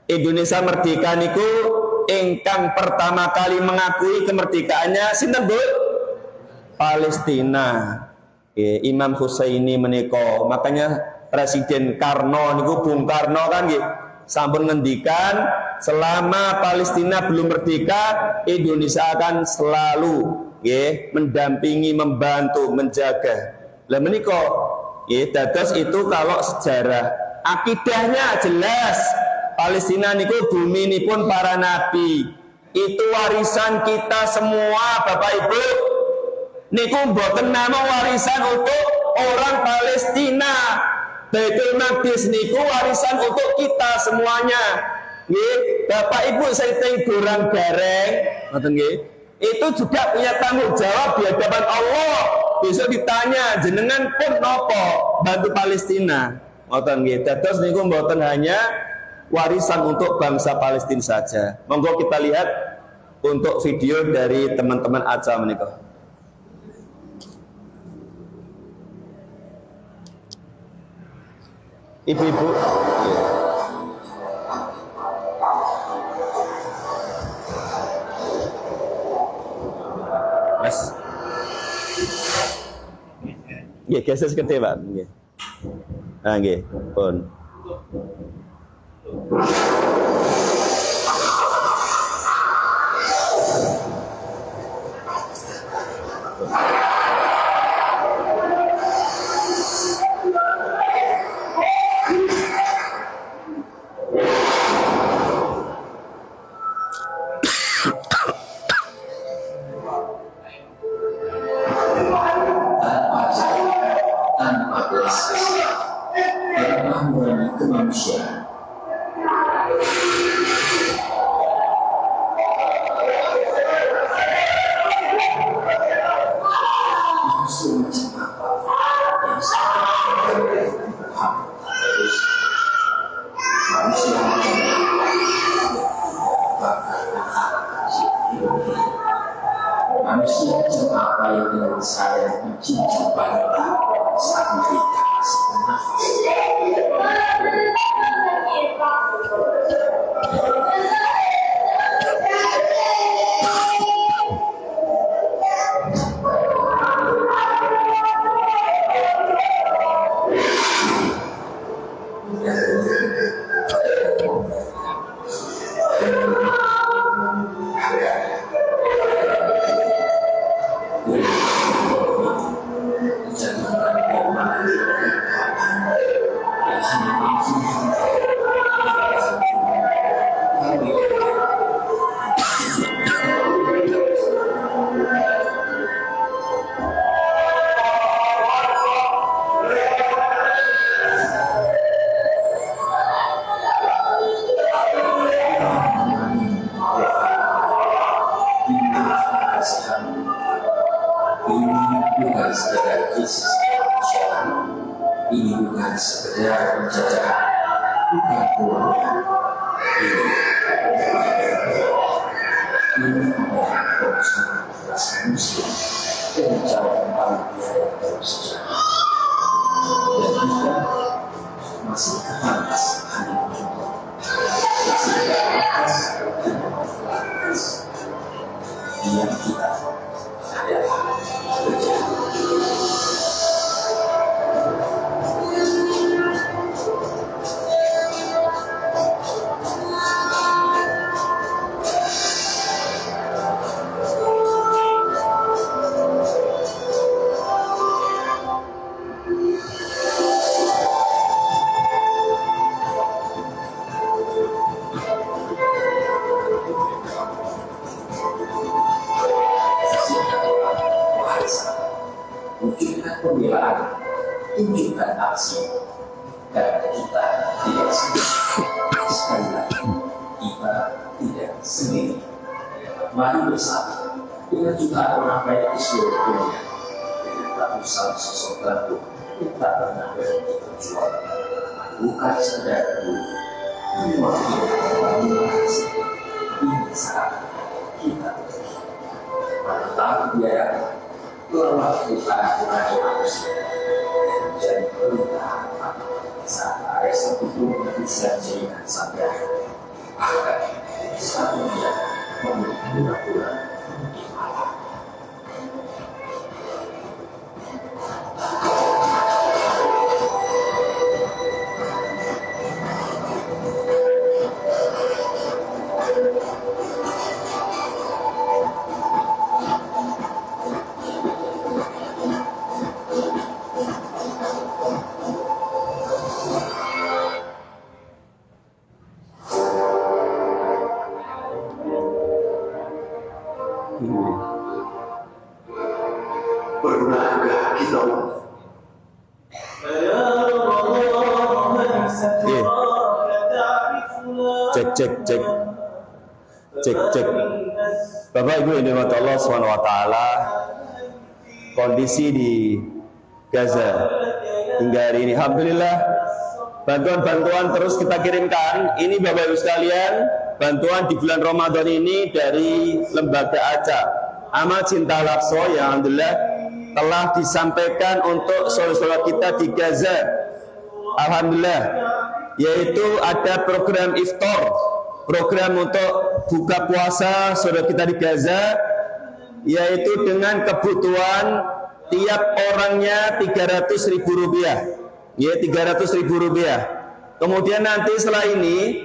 Indonesia merdeka niku ingkang pertama kali mengakui kemerdekaannya sinten Bu? Palestina. Imam Husaini menika, makanya Presiden Karno niku Bung Karno kan nggih sampun ngendikan selama Palestina belum merdeka, Indonesia akan selalu mendampingi, membantu, menjaga. Lah menika dados itu kalau sejarah. Akidahnya jelas, Palestina niku bumi nipun para nabi. Itu warisan kita semua Bapak Ibu. Niku mboten namung warisan untuk orang Palestina. Baitul Maqdis niku warisan untuk kita semuanya. Nggih, Bapak Ibu saking gorang gareng, ngoten nggih. Itu juga punya tanggung jawab di hadapan Allah. Besok ditanya, jenengan pun nopo bantu Palestina. Ngoten nggih. Dados niku mboten hanya warisan untuk bangsa Palestina saja. Monggo kita lihat untuk video dari teman-teman ACA menika. Ibu-ibu, Mas, ya geser sekedhik Pak, nggih. Ah nggih, pun. yang kita adalah kerja. Wujudkan pembelaan, tunjukkan aksi, karena kita tidak sendiri. Sekali lagi, kita tidak sendiri. Mari bersama dengan jutaan orang baik di seluruh dunia, dengan ratusan sosok tangguh yang tak pernah berhenti berjuang, bukan sekedar dulu. Ini waktu membangun aksi. Ini saat kita menentang biaya melawan perubahan manusia dan menjadi perintah saat AS itu bisa dijadikan sadar, bahkan satu dia memiliki pura-pura di malam. Pernahkah kita cek. Bapak Ibu yang dirahmati Allah SWT, kondisi di Gaza hingga hari ini, alhamdulillah, bantuan-bantuan terus kita kirimkan. Ini Bapak Ibu sekalian, bantuan di bulan Ramadan ini dari Lembaga ACA Amal Cinta Al-Aqsa yang alhamdulillah telah disampaikan untuk saudara-saudara kita di Gaza, alhamdulillah, yaitu ada program iftar, program untuk buka puasa saudara kita di Gaza, yaitu dengan kebutuhan tiap orangnya Rp300.000, ya, Rp300.000. Kemudian nanti setelah ini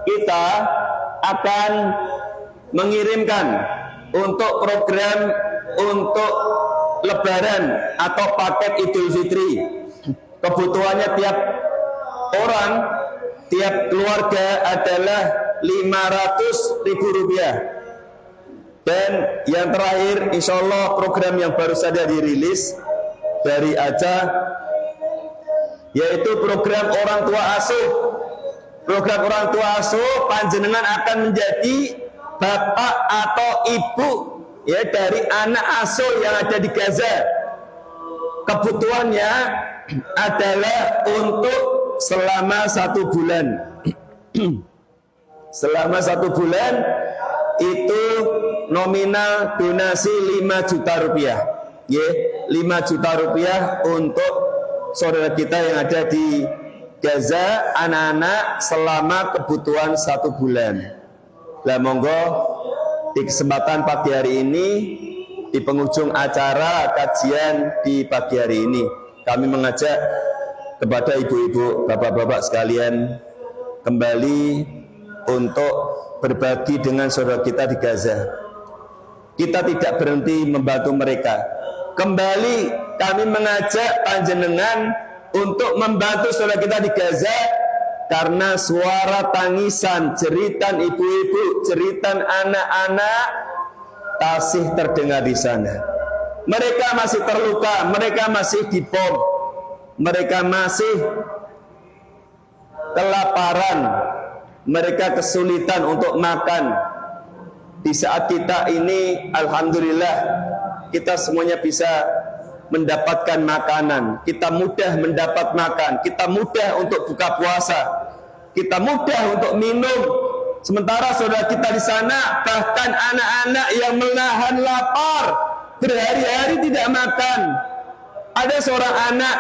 kita akan mengirimkan untuk program untuk Lebaran atau paket Idul Fitri. Kebutuhannya tiap orang, tiap keluarga adalah Rp500.000. Dan yang terakhir, insya Allah program yang baru saja dirilis dari ACA, yaitu program orang tua asuh. Program orang tua asuh, panjenengan akan menjadi bapak atau ibu, ya, dari anak asuh yang ada di Gaza. Kebutuhannya adalah untuk selama 1 bulan. Selama 1 bulan itu nominal donasi Rp5 juta, ya, Rp5 juta untuk saudara kita yang ada di Gaza, anak-anak, selama kebutuhan 1 bulan. Lah monggo di kesempatan pagi hari ini, di penghujung acara kajian di pagi hari ini, kami mengajak kepada ibu-ibu, bapak-bapak sekalian kembali untuk berbagi dengan saudara kita di Gaza. Kita tidak berhenti membantu mereka. Kembali kami mengajak panjenengan untuk membantu saudara kita di Gaza, karena suara tangisan, jeritan ibu-ibu, jeritan anak-anak masih terdengar di sana. Mereka masih terluka, mereka masih dibom, mereka masih kelaparan, mereka kesulitan untuk makan. Di saat kita ini, alhamdulillah, kita semuanya bisa mendapatkan makanan, kita mudah mendapat makan, kita mudah untuk buka puasa, kita mudah untuk minum. Sementara saudara kita di sana, bahkan anak-anak yang menahan lapar berhari-hari tidak makan. Ada seorang anak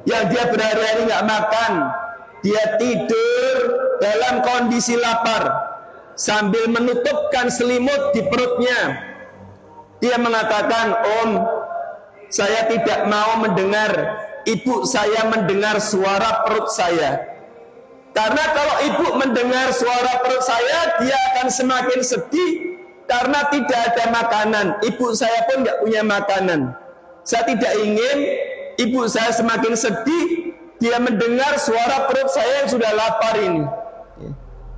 yang dia berhari-hari nggak makan, dia tidur dalam kondisi lapar. sambil menutupkan selimut di perutnya. Dia mengatakan, "Om, saya tidak mau mendengar ibu saya mendengar suara perut saya. Karena kalau ibu mendengar suara perut saya, dia akan semakin sedih karena tidak ada makanan. Ibu saya pun nggak punya makanan. Saya tidak ingin ibu saya semakin sedih, dia mendengar suara perut saya yang sudah lapar ini."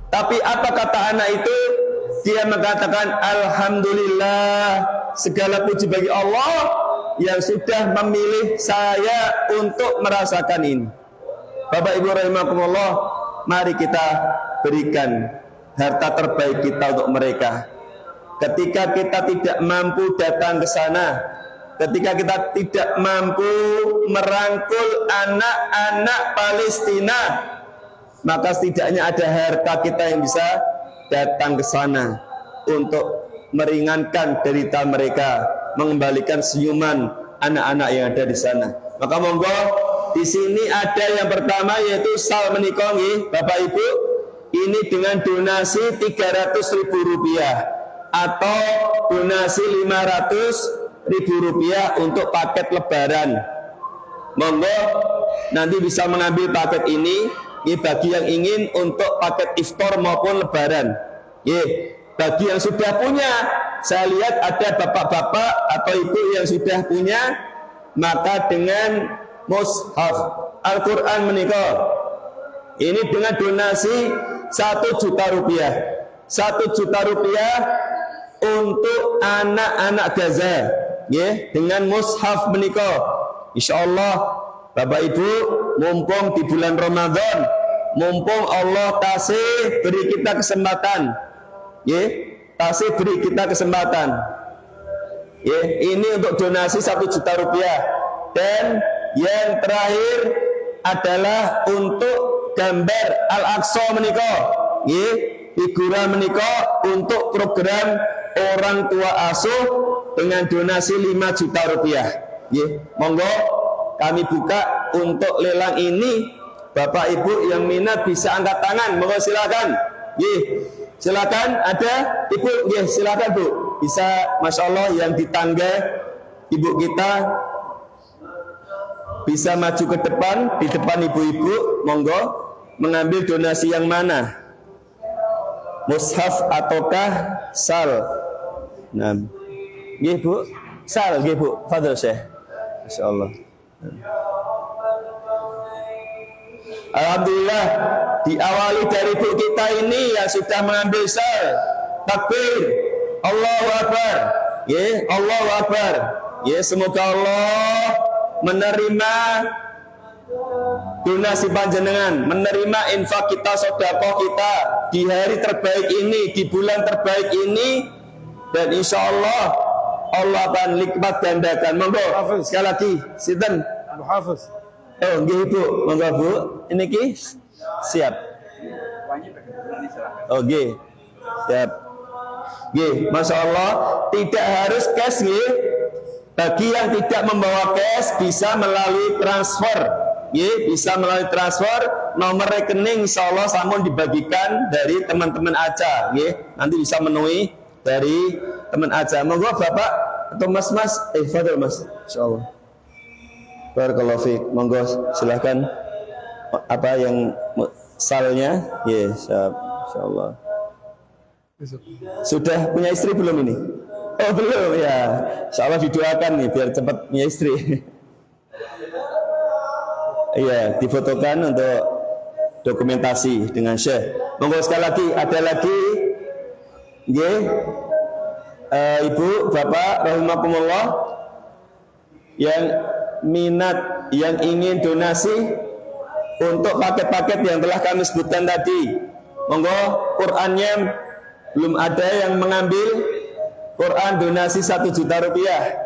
Tapi apa kata anak itu? Dia mengatakan, "Alhamdulillah, segala puji bagi Allah yang sudah memilih saya untuk merasakan ini." Bapak Ibu rahimakumullah, mari kita berikan harta terbaik kita untuk mereka. Ketika kita tidak mampu datang ke sana, ketika kita tidak mampu merangkul anak-anak Palestina, maka setidaknya ada harta kita yang bisa datang ke sana untuk meringankan derita mereka, mengembalikan senyuman anak-anak yang ada di sana. Maka monggo, di sini ada yang pertama yaitu sal menika nggih, Bapak Ibu, ini dengan donasi 300.000 rupiah atau donasi 500.000 rupiah untuk paket lebaran. Monggo nanti bisa mengambil paket ini bagi yang ingin untuk paket iftar maupun lebaran. Bagi yang sudah punya, saya lihat ada bapak-bapak atau ibu yang sudah punya, maka dengan mushaf Al-Quran menikah ini dengan donasi 1 juta rupiah, 1 juta rupiah untuk anak-anak Gaza, dengan mushaf menikah. Insyaallah Bapak Ibu, mumpung di bulan Ramadan, mumpung Allah tasih beri kita kesempatan, tasih beri kita kesempatan. Ini untuk donasi 1 juta rupiah. Dan yang terakhir adalah untuk gambar Al-Aqsa menikah, figura menikah untuk program orang tua asuh dengan donasi 5 juta rupiah. Monggo kami buka untuk lelang ini. Bapak Ibu yang minat bisa angkat tangan. Monggo silakan. Silakan, ada Ibu, silakan Bu. Bisa, Masya Allah, yang di tangga Ibu kita bisa maju ke depan, di depan ibu-ibu, monggo mengambil donasi yang mana? Mushaf ataukah sal? Nah, Bu, sal, Bu, fadhil Syekh. Masya Allah. Alhamdulillah, diawali dari ibu kita ini yang sudah mengambil sal. Takbir, Allahu Akbar, Allahu Akbar. Semoga Allah menerima donasi panjenengan, menerima infak kita, sedekah kita di hari terbaik ini, di bulan terbaik ini, dan insya Allah Allah akan lipat gandakan. Monggo sekali lagi, sinten? Abu Hafiz. Oh, nggih Bu, monggo Bu. Ini ki siap. Oh, nggih. Siap. Nggih, Masya Allah, tidak harus cash nggih. Bagi yang tidak membawa cash bisa melalui transfer. Bisa melalui transfer, nomor rekening insyaallah sampun dibagikan dari teman-teman aja. Nanti bisa memenuhi dari teman aja. Monggo Bapak atau Mas-mas, fadhil Mas, insyaallah. Barakallahu fiik. Monggo silakan apa yang salnya? Siap, insyaallah. Sudah punya istri belum ini? Oh belum ya. Insyaallah didoakan nih biar cepat punya istri. Iya, difotokan untuk dokumentasi dengan Syekh. Monggo sekali lagi, ada lagi. Ibu, Bapak, rahimakumullah, yang minat, yang ingin donasi untuk paket-paket yang telah kami sebutkan tadi. Monggo, Qur'annya belum ada yang mengambil. Quran donasi 1 juta rupiah,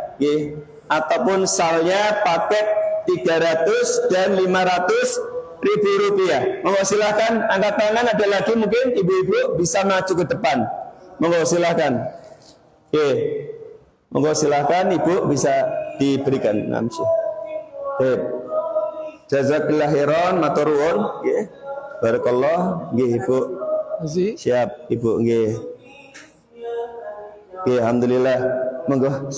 ataupun salnya paket 300 dan 500.000 rupiah. Monggo silahkan angkat tangan. Ada lagi mungkin ibu-ibu bisa maju ke depan. Monggo silahkan. Monggo silahkan ibu bisa diberikan. Jazakallahu khairan, matur nuwun. Barakallah, nggih Ibu. Hazi. Siap, Ibu. Nggih. Nggih, alhamdulillah. Monggo.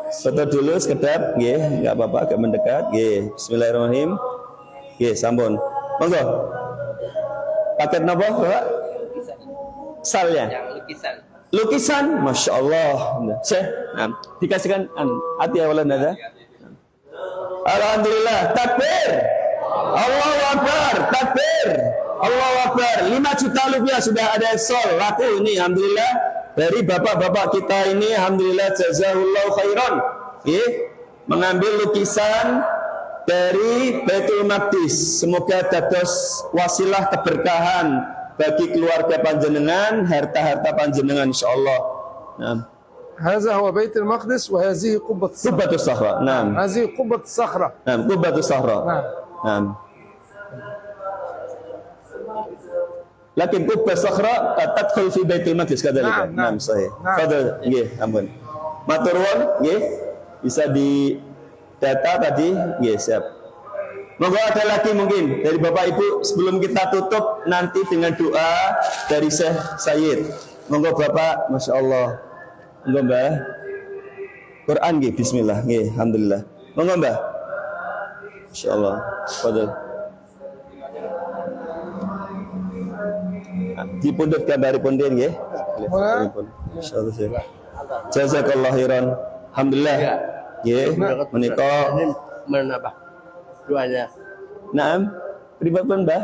Foto dulu sekedap, nggih, enggak apa-apa, agak mendekat. Nggih. Bismillahirrahmanirrahim. Nggih, sampun. Monggo. Paket napa, Bapak? Salnya. Yang lukisan. Lukisan, masya Allah. Nah, dikasihkan hati awalan ada. Alhamdulillah. Takbir. Allahu Akbar. Takbir. Allahu Akbar. 5 juta rupiah sudah ada sol laku ini. Alhamdulillah. Dari bapak-bapak kita ini, alhamdulillah, jazahullahu khairan. Mengambil lukisan dari Baitul Maqdis. Semoga dados wasilah keberkahan bagi keluarga panjenengan, harta-harta panjenengan insyaallah. Nah. هذا هو بيت المقدس وهذه قبة الصخرة. قبة الصخرة. نعم. هذه قبة الصخرة. نعم. قبة الصخرة. نعم. نعم. لكن قبة الصخرة تدخل في بيت المقدس كذلك. نعم. نعم. صحيح. نعم. Fadhil. Nggih, ampun. Matur nuwun, nggih. Bisa di data tadi, nggih, siap. Monggo ada lagi mungkin dari Bapak Ibu sebelum kita tutup nanti dengan doa dari Syekh Sayyid. Monggo Bapak, Masya Allah. Monggo Mbah. Quran nggih, bismillah nggih, alhamdulillah. Monggo Mbah. Masya Allah. Fadhil. Dipundhut gambaripun nggih. Masya Allah. Jazakallahu khairan. Alhamdulillah. Nggih, menika Menapa? Doanya. Naam, pripun Mbah?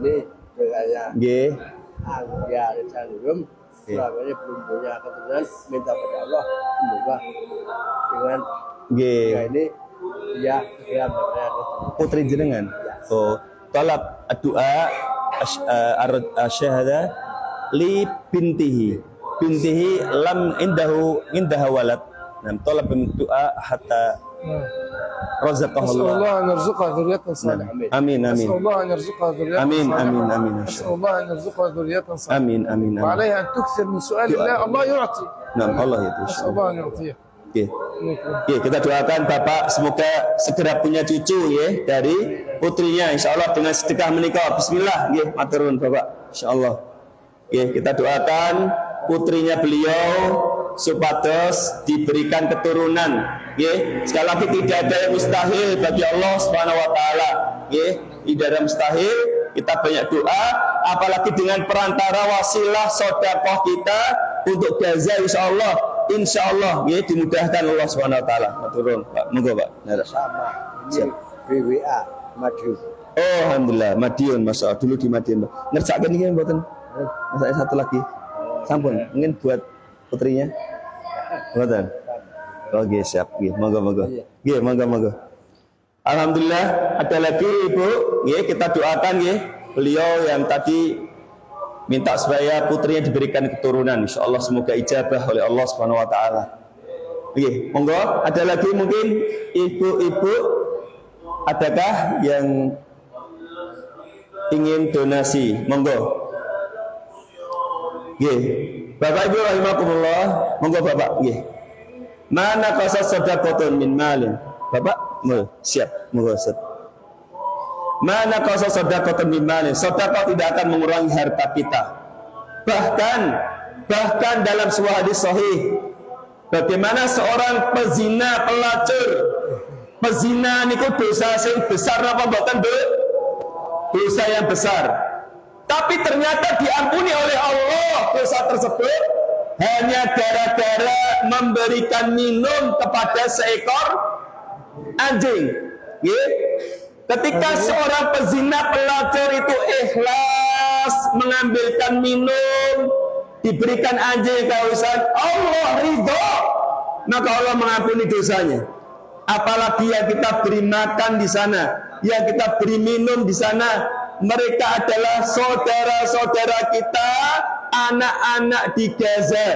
Ini doanya. Nggih. Anggia Sanggum. Selama ini belum punya keturunan, minta pada Allah semoga dengan Nggih. ini dia segera mendapatkan keturunan. Putri jenengan. Oh, talab doa asyhada li bintihi. Bintihi lam indaha walad. Nam talab doa hatta razaqahu نسأل Allah. الله أن يرزقها ذرية صالحة. Amin amin. نسأل الله أن يرزقها ذرية Amin صالحة. amin amin. نسأل الله أن يرزقها ذرية صالحة. Amin amin amin. وعليها أن تكثر من سؤال الله الله يعطي. Nam Allah itu. نسأل الله أن يعطيها. Oke. Oke, kita doakan Bapak semoga segera punya cucu ya dari putrinya insyaallah dengan sedekah menikah. Bismillah nggih, matur nuwun Bapak. Insyaallah. Oke, kita doakan putrinya beliau supados diberikan keturunan. Nggih, sekali lagi tidak ada yang mustahil bagi Allah Subhanahu wa taala. Nggih, tidak ada mustahil. Kita banyak doa apalagi dengan perantara wasilah sedekah kita untuk Gaza insyaallah nggih dimudahkan Allah Subhanahu wa taala. Matur nuwun, Pak. Monggo, Pak. Sama. Ini BWA Madiun. Oh, alhamdulillah, Madiun, Masya Allah. Dulu di Madiun, Pak. Ngerjakan ini mboten. Saya satu lagi. Sampun, mungkin buat putrinya. Mboten. Oke, siap. Nggih, monggo. Nggih, monggo. Alhamdulillah, ada lagi Ibu, nggih kita doakan nggih beliau yang tadi minta supaya putrinya diberikan keturunan. Insyaallah semoga ijabah oleh Allah Subhanahu wa taala. Nggih, monggo, ada lagi mungkin ibu-ibu adakah yang ingin donasi? Monggo. Nggih. Bapak Ibu rahimakumullah, monggo Bapak nggih. Mana qasas sadaqatun min malin? Bapak, siap, monggo Ustaz. Mana qasas sadaqatun min malin? Sedekah tidak akan mengurangi harta kita. Bahkan dalam sebuah hadis sahih, bagaimana seorang pezina, pelacur, pezina niku dosa sing besar apa mboten, Bu? Dosa yang besar. Tapi ternyata diampuni oleh Allah dosa tersebut hanya gara-gara memberikan minum kepada seekor anjing. Ketika seorang pezina pelacur itu ikhlas mengambilkan minum, diberikan anjing kehausan, Allah ridho, maka Allah mengampuni dosanya. Apalagi yang kita beri makan di sana, yang kita beri minum di sana, mereka adalah saudara-saudara kita, anak-anak di Gaza.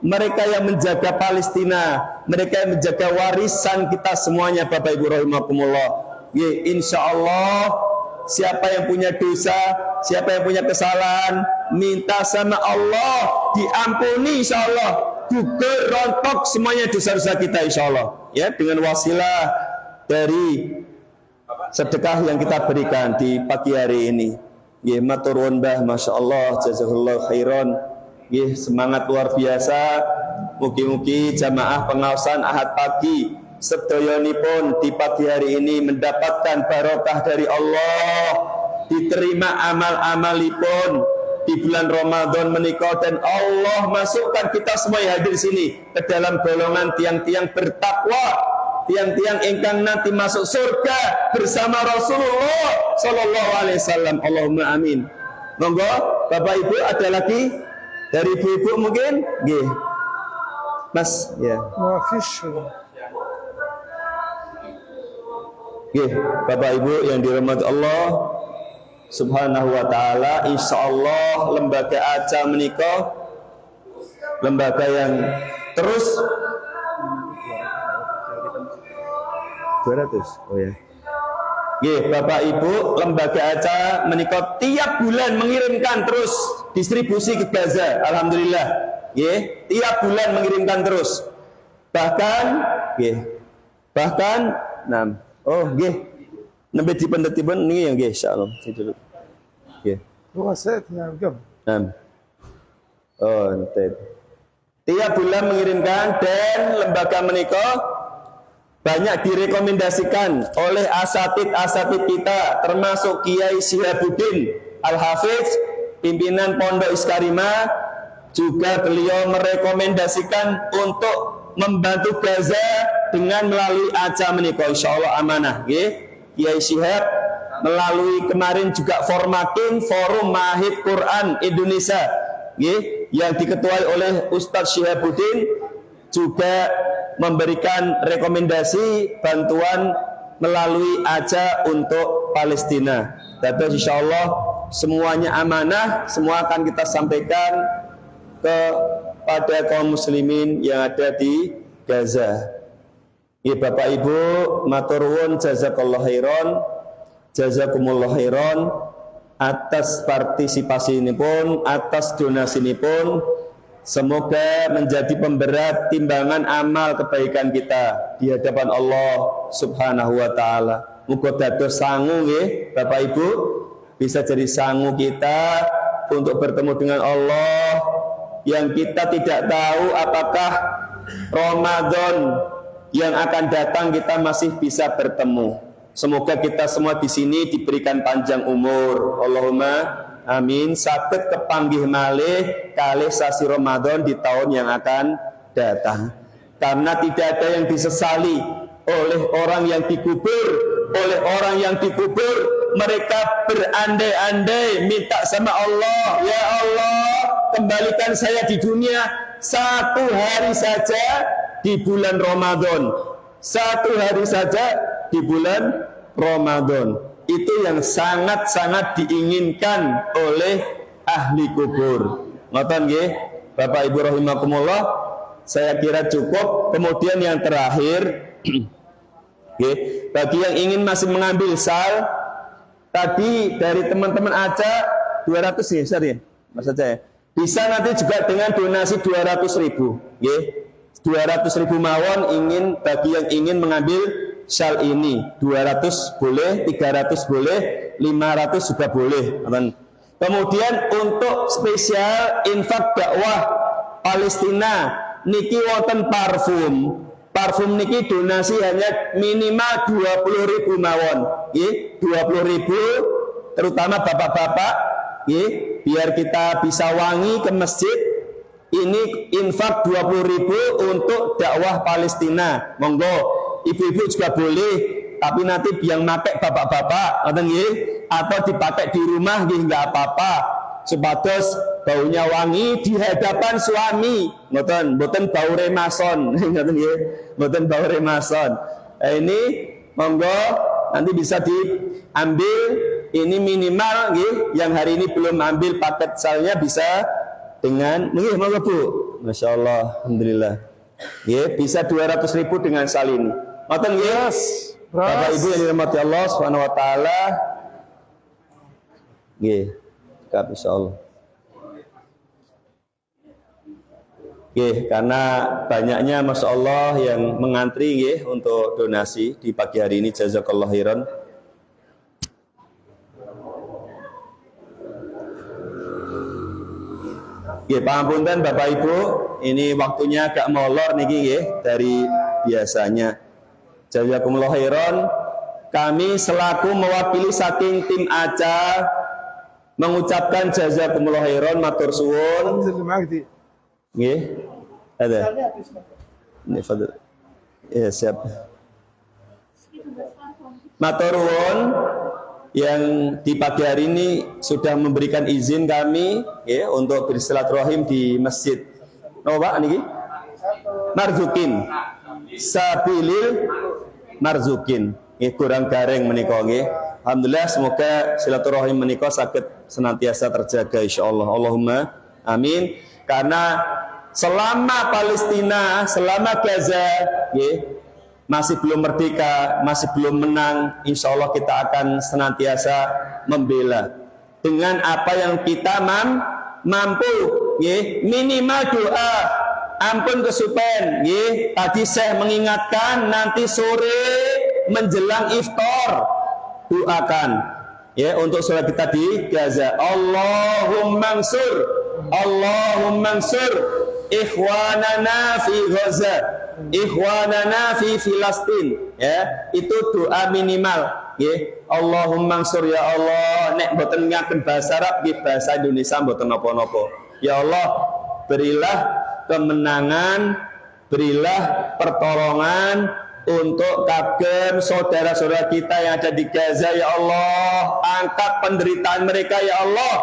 Mereka yang menjaga Palestina, mereka yang menjaga warisan kita semuanya, Bapak Ibu rahimakumullah. Insyaallah siapa yang punya dosa, siapa yang punya kesalahan, minta sama Allah diampuni insyaallah, gugur rontok semuanya dosa-dosa kita insyaallah. Ya, dengan wasilah dari sedekah yang kita berikan di pagi hari ini. Nggih, matur nuwun Mbah, masyaallah, jazakallahu khairan. Nggih, semangat luar biasa. Mugi-mugi jamaah pengaosan Ahad pagi sedoyonipun di pagi hari ini mendapatkan barokah dari Allah, diterima amal-amalipun di bulan Ramadan menika, dan Allah masukkan kita semua yang hadir sini ke dalam golongan tiang-tiang bertakwa, tiang-tiang ingkang nanti masuk surga bersama Rasulullah sallallahu alaihi wasallam. Allahumma amin. Monggo Bapak Ibu, ada lagi dari ibu-ibu mungkin? Nggih. Mas, ya. Mafish. Nggih, Bapak Ibu yang dirahmati Allah Subhanahu wa taala, insyaallah lembaga ACA menika lembaga yang terus 200. Oh ya. Nggih, Bapak Ibu, lembaga ACA menika tiap bulan mengirimkan terus distribusi ke Gaza. Alhamdulillah. Nggih, tiap bulan mengirimkan terus. Bahkan nggih. Bahkan nggih. Nembe dipendhetipun niki ya nggih, insyaallah. Nggih. Ruasatnya gam. Oh, enten. Tiap bulan mengirimkan, dan lembaga menika banyak direkomendasikan oleh asatid kita, termasuk Kiai Syihabuddin Al-Hafiz, pimpinan Pondok Iskarima, juga beliau merekomendasikan untuk membantu Gaza dengan melalui ACA menika, insyaallah amanah nggih. Kiai Syihab melalui kemarin juga Formakin, Forum Mahid Quran Indonesia nggih, yang diketuai oleh Ustadz Syihabuddin, juga memberikan rekomendasi bantuan melalui ACA untuk Palestina. Tapi insyaallah semuanya amanah, semua akan kita sampaikan kepada kaum muslimin yang ada di Gaza. Ya Bapak Ibu, matur nuwun, jazakallahu khairan, jazakumullahu khairan atas partisipasi ini pun, atas donasi ini pun. Semoga menjadi pemberat timbangan amal kebaikan kita di hadapan Allah Subhanahu wa taala. Muga dados sangu nggih Bapak Ibu, bisa jadi sangu kita untuk bertemu dengan Allah yang kita tidak tahu apakah Ramadan yang akan datang kita masih bisa bertemu. Semoga kita semua di sini diberikan panjang umur. Allahumma amin. Saged kepanggih malih kalih sasi Ramadan di tahun yang akan datang. Karena tidak ada yang disesali oleh orang yang dikubur. Oleh orang yang dikubur, mereka berandai-andai minta sama Allah, ya Allah, kembalikan saya di dunia 1 hari saja di bulan Ramadan. 1 hari saja di bulan Ramadan. Itu yang sangat-sangat diinginkan oleh ahli kubur. Ngoten nggih, Bapak Ibu rahimakumullah, saya kira cukup. Kemudian yang terakhir, nggih, bagi yang ingin masih mengambil sal, tadi dari teman-teman ACA 200 ya, Ustaz ya, Mas ACA ya. Bisa nanti juga dengan donasi 200.000, nggih. 200.000 mawon bagi yang ingin mengambil syal ini. 200 boleh, 300 boleh, 500 juga boleh. Kemudian untuk spesial infak dakwah Palestina niki wonten parfum. Parfum niki donasi hanya minimal 20.000 mawon. Nggih, 20.000 terutama bapak-bapak, nggih, biar kita bisa wangi ke masjid. Ini infak 20.000 untuk dakwah Palestina. Monggo, ibu-ibu juga boleh, tapi nanti yang pakai bapak-bapak, atau dipakai di rumah nggih enggak apa-apa. Supados baunya wangi di hadapan suami. Mboten bau remason, ngoten nggih. Mboten bau remason. Ini monggo nanti bisa diambil, ini minimal nggih, yang hari ini belum ambil paket salnya bisa dengan nggih, monggo Bu. Masyaallah, alhamdulillah. Nggih, bisa 200.000 dengan sal ini. Ngoten nggih. Bapak Ibu yang dirahmati Allah Subhanahu wa taala. Nggih. Insyaallah. Nggih, karena banyaknya Masya Allah yang mengantri nggih untuk donasi di pagi hari ini, jazakallahu khairan. Nggih, pangapunten Bapak Ibu, ini waktunya agak molor niki nggih dari biasanya. Jazakumullah khairan. Kami selaku mewakili saking tim ACA mengucapkan jazakumullah khairan, matur suwun. Nggih. Ada. Ini fadil. Ya, siap. Matur nuwun yang di pagi hari ini sudah memberikan izin kami ya, untuk bersilaturahim di masjid. Oh Pak niki? Marzukin. Sabilil Marzukin. Nggih kurang garing menika nggih. Alhamdulillah semoga silaturahim menika saged senantiasa terjaga insyaallah. Allahumma amin. Karena selama Palestina, selama Gaza nggih masih belum merdeka, masih belum menang, insya Allah kita akan senantiasa membela dengan apa yang kita mampu, minimal doa, ampun kesupen. Tadi saya mengingatkan nanti sore menjelang iftar doakan untuk saudara kita di Gaza. Allahumma ansur ikhwanana fi Gaza, ikhwanana fi Filastin, ya itu doa minimal. Allahumma ansur, ya Allah, nek mboten ngaken bahasa Arab nggih bahasa Indonesia mboten napa-napa. Ya Allah, berilah kemenangan, berilah pertolongan untuk kagem saudara-saudara kita yang ada di Gaza. Ya Allah, angkat penderitaan mereka ya Allah.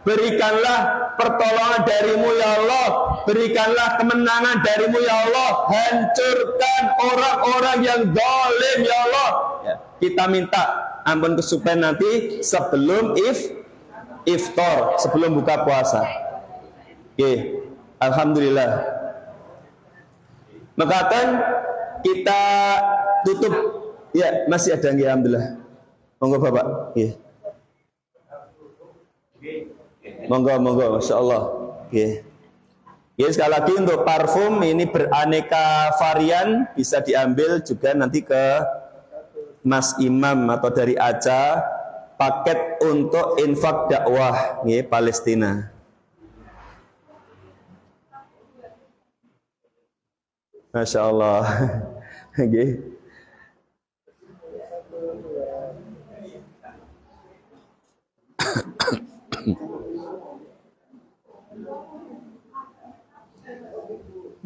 Berikanlah pertolongan darimu ya Allah, berikanlah kemenangan darimu ya Allah, hancurkan orang-orang yang zalim ya Allah. Kita minta ampun kesupen nanti sebelum iftar, sebelum buka puasa. Oke, alhamdulillah. Makaten kita tutup ya, masih ada nggih alhamdulillah. Monggo Bapak. Nggih. Monggo, Masya Allah. Sekali lagi untuk parfum ini beraneka varian, bisa diambil juga nanti ke Mas Imam atau dari ACA, paket untuk infak dakwah Palestina. Masya Allah.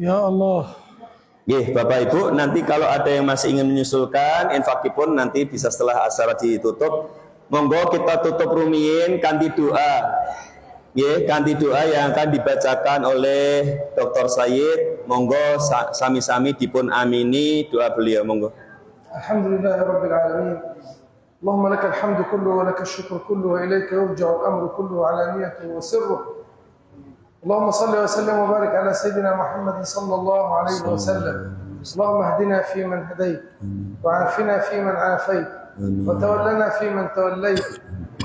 Ya Allah. Bapak Ibu, nanti kalau ada yang masih ingin menyusulkan infakipun nanti bisa setelah acara ditutup. Monggo kita tutup rumiyin kanthi doa. Kanthi doa yang akan dibacakan oleh Dr. Sayyid. Monggo sami-sami dipun amini doa beliau. Monggo. Alhamdulillahirabbil alamin. Allahumma lakal hamdu kullu wa lakal syukru kullu wa ilaika yurja'u al-amru kullu alaniyatuhu wa sirruhu. اللهم صل وسلم وبارك على سيدنا محمد صلى الله عليه وسلم. اللهم اهدنا فيمن هديت وعافنا فيمن عافيت وتولنا فيمن توليت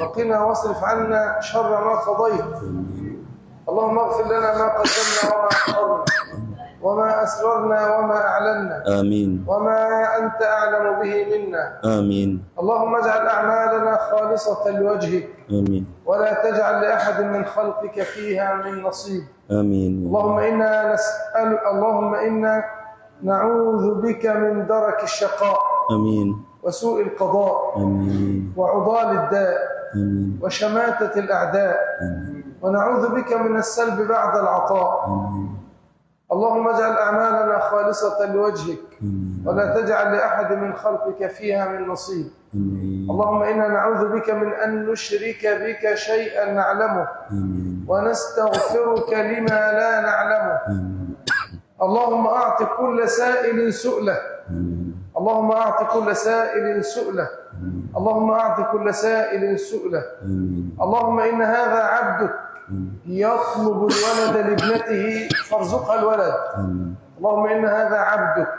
وقنا واصرف عنا شر ما قضيت. اللهم اغفر لنا ما قدمنا وما أخرنا وما أسررنا وما أعلنا آمين وما أنت أعلم به منا. آمين. اللهم اجعل أعمالنا خالصة لوجهك آمين ولا تجعل لأحد من خلقك فيها من نصيب. آمين. اللهم إنا نعوذ بك من درك الشقاء آمين وسوء القضاء آمين وعضال الداء آمين وشماتة الأعداء ونعوذ بك من السلب بعد العطاء. اللهم اجعل أعمالنا خالصة لوجهك ولا تجعل لأحد من خلقك فيها من نصيب. اللهم إنا نعوذ بك من أن نشرك بك شيئا نعلمه ونستغفرك لما لا نعلمه. اللهم أعط كل سائل سؤله. اللهم أعط كل سائل سؤله. اللهم أعط كل سائل سؤله. اللهم إن هذا عبدك يطلب الولد لابنته فارزقها الولد. اللهم إن هذا عبدك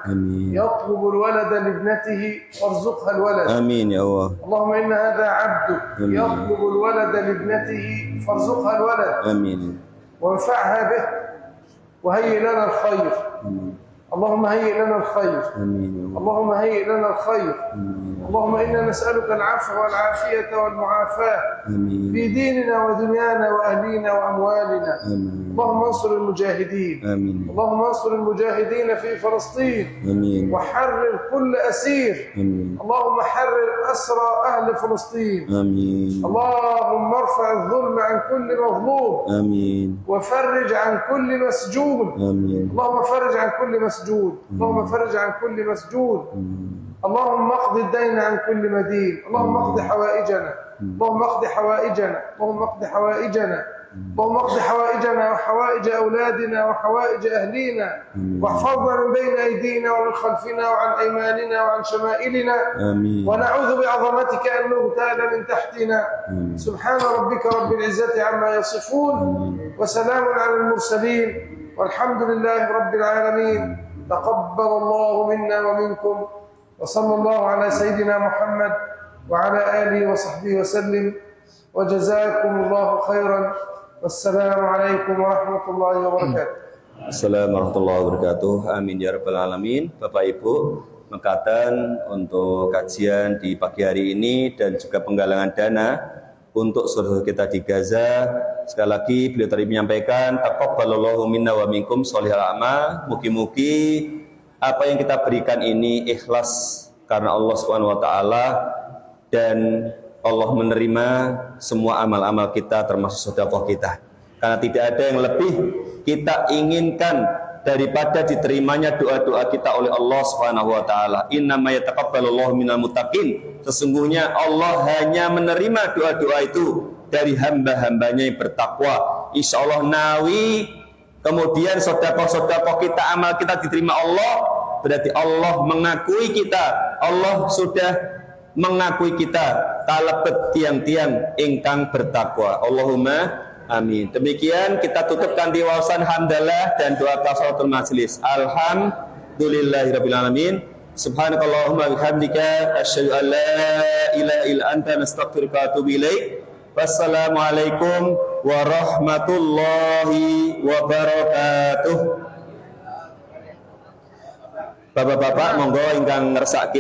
يطلب الولد لابنته فارزقها الولد. آمين يا الله. اللهم إن هذا عبدك يطلب الولد لابنته فارزقها الولد. آمين. وانفعها به وهيئ لنا الخير. اللهم هيئ لنا الخير. آمين. اللهم هيئ لنا الخير. اللهم إنا نسألك العفو والعافية والمعافاة آمين في ديننا ودنيانا وأهلينا وأموالنا. آمين اللهم انصر المجاهدين. آمين اللهم انصر المجاهدين في فلسطين آمين وحرر كل أسير. آمين اللهم حرر أسرى أهل فلسطين. آمين اللهم ارفع الظلم عن كل مظلوم آمين وفرج عن كل مسجون. آمين اللهم فرج عن كل مسجون. اللهم فرج عن كل مسجون. اللهم اقض الدين عن كل مدين. اللهم اقض حوائجنا. اللهم اقض حوائجنا. اللهم اقض حوائجنا. اللهم اقض حوائجنا وحوائج أولادنا وحوائج أهلينا، واحفظنا من بين أيدينا ومن خلفنا وعن أيماننا وعن شمائلنا. آمين ونعوذ بعظمتك أن نغتال من تحتنا. سبحان ربك رب العزة عما يصفون وسلام على المرسلين والحمد لله رب العالمين. تقبل الله منا ومنكم وصلى الله على سيدنا محمد وعلى آله وصحبه وسلم وجزاكم الله خيرا. والسلام عليكم ورحمة الله وبركاته. Assalamualaikum warahmatullahi wabarakatuh. Amin ya rabbal alamin. Bapak Ibu, mekaten untuk kajian di pagi hari ini dan juga penggalangan dana untuk saudara kita di Gaza. Sekali lagi beliau tadi menyampaikan taqabbalallahu minna wa minkum sholihal a'mal. Mugi-mugi apa yang kita berikan ini ikhlas karena Allah Subhanahu wa taala dan Allah menerima semua amal-amal kita termasuk sedekah kita. Karena tidak ada yang lebih kita inginkan daripada diterimanya doa-doa kita oleh Allah Subhanahu wa taala. Innama yataqabbalullahu minal muttaqin. Sesungguhnya Allah hanya menerima doa-doa itu dari hamba-hambanya yang bertakwa. Insyaallah nawi kemudian sedekah-sedekah kita, amal kita diterima Allah, berarti Allah mengakui kita. Allah sudah mengakui kita kalebet tiang-tiang ingkang bertakwa. Allahumma amin. Demikian kita tutupkan di wawasan hamdalah dan doa tasawwuful majlis. Alhamdulillahirabbil alamin. Subhanakallahumma bihamdika asyhadu an la ilaha illa anta nastaghfiruka wa atubu ilaik. Wassalamualaikum warahmatullahi wabarakatuh. Bapak-bapak monggo ingkang ngersake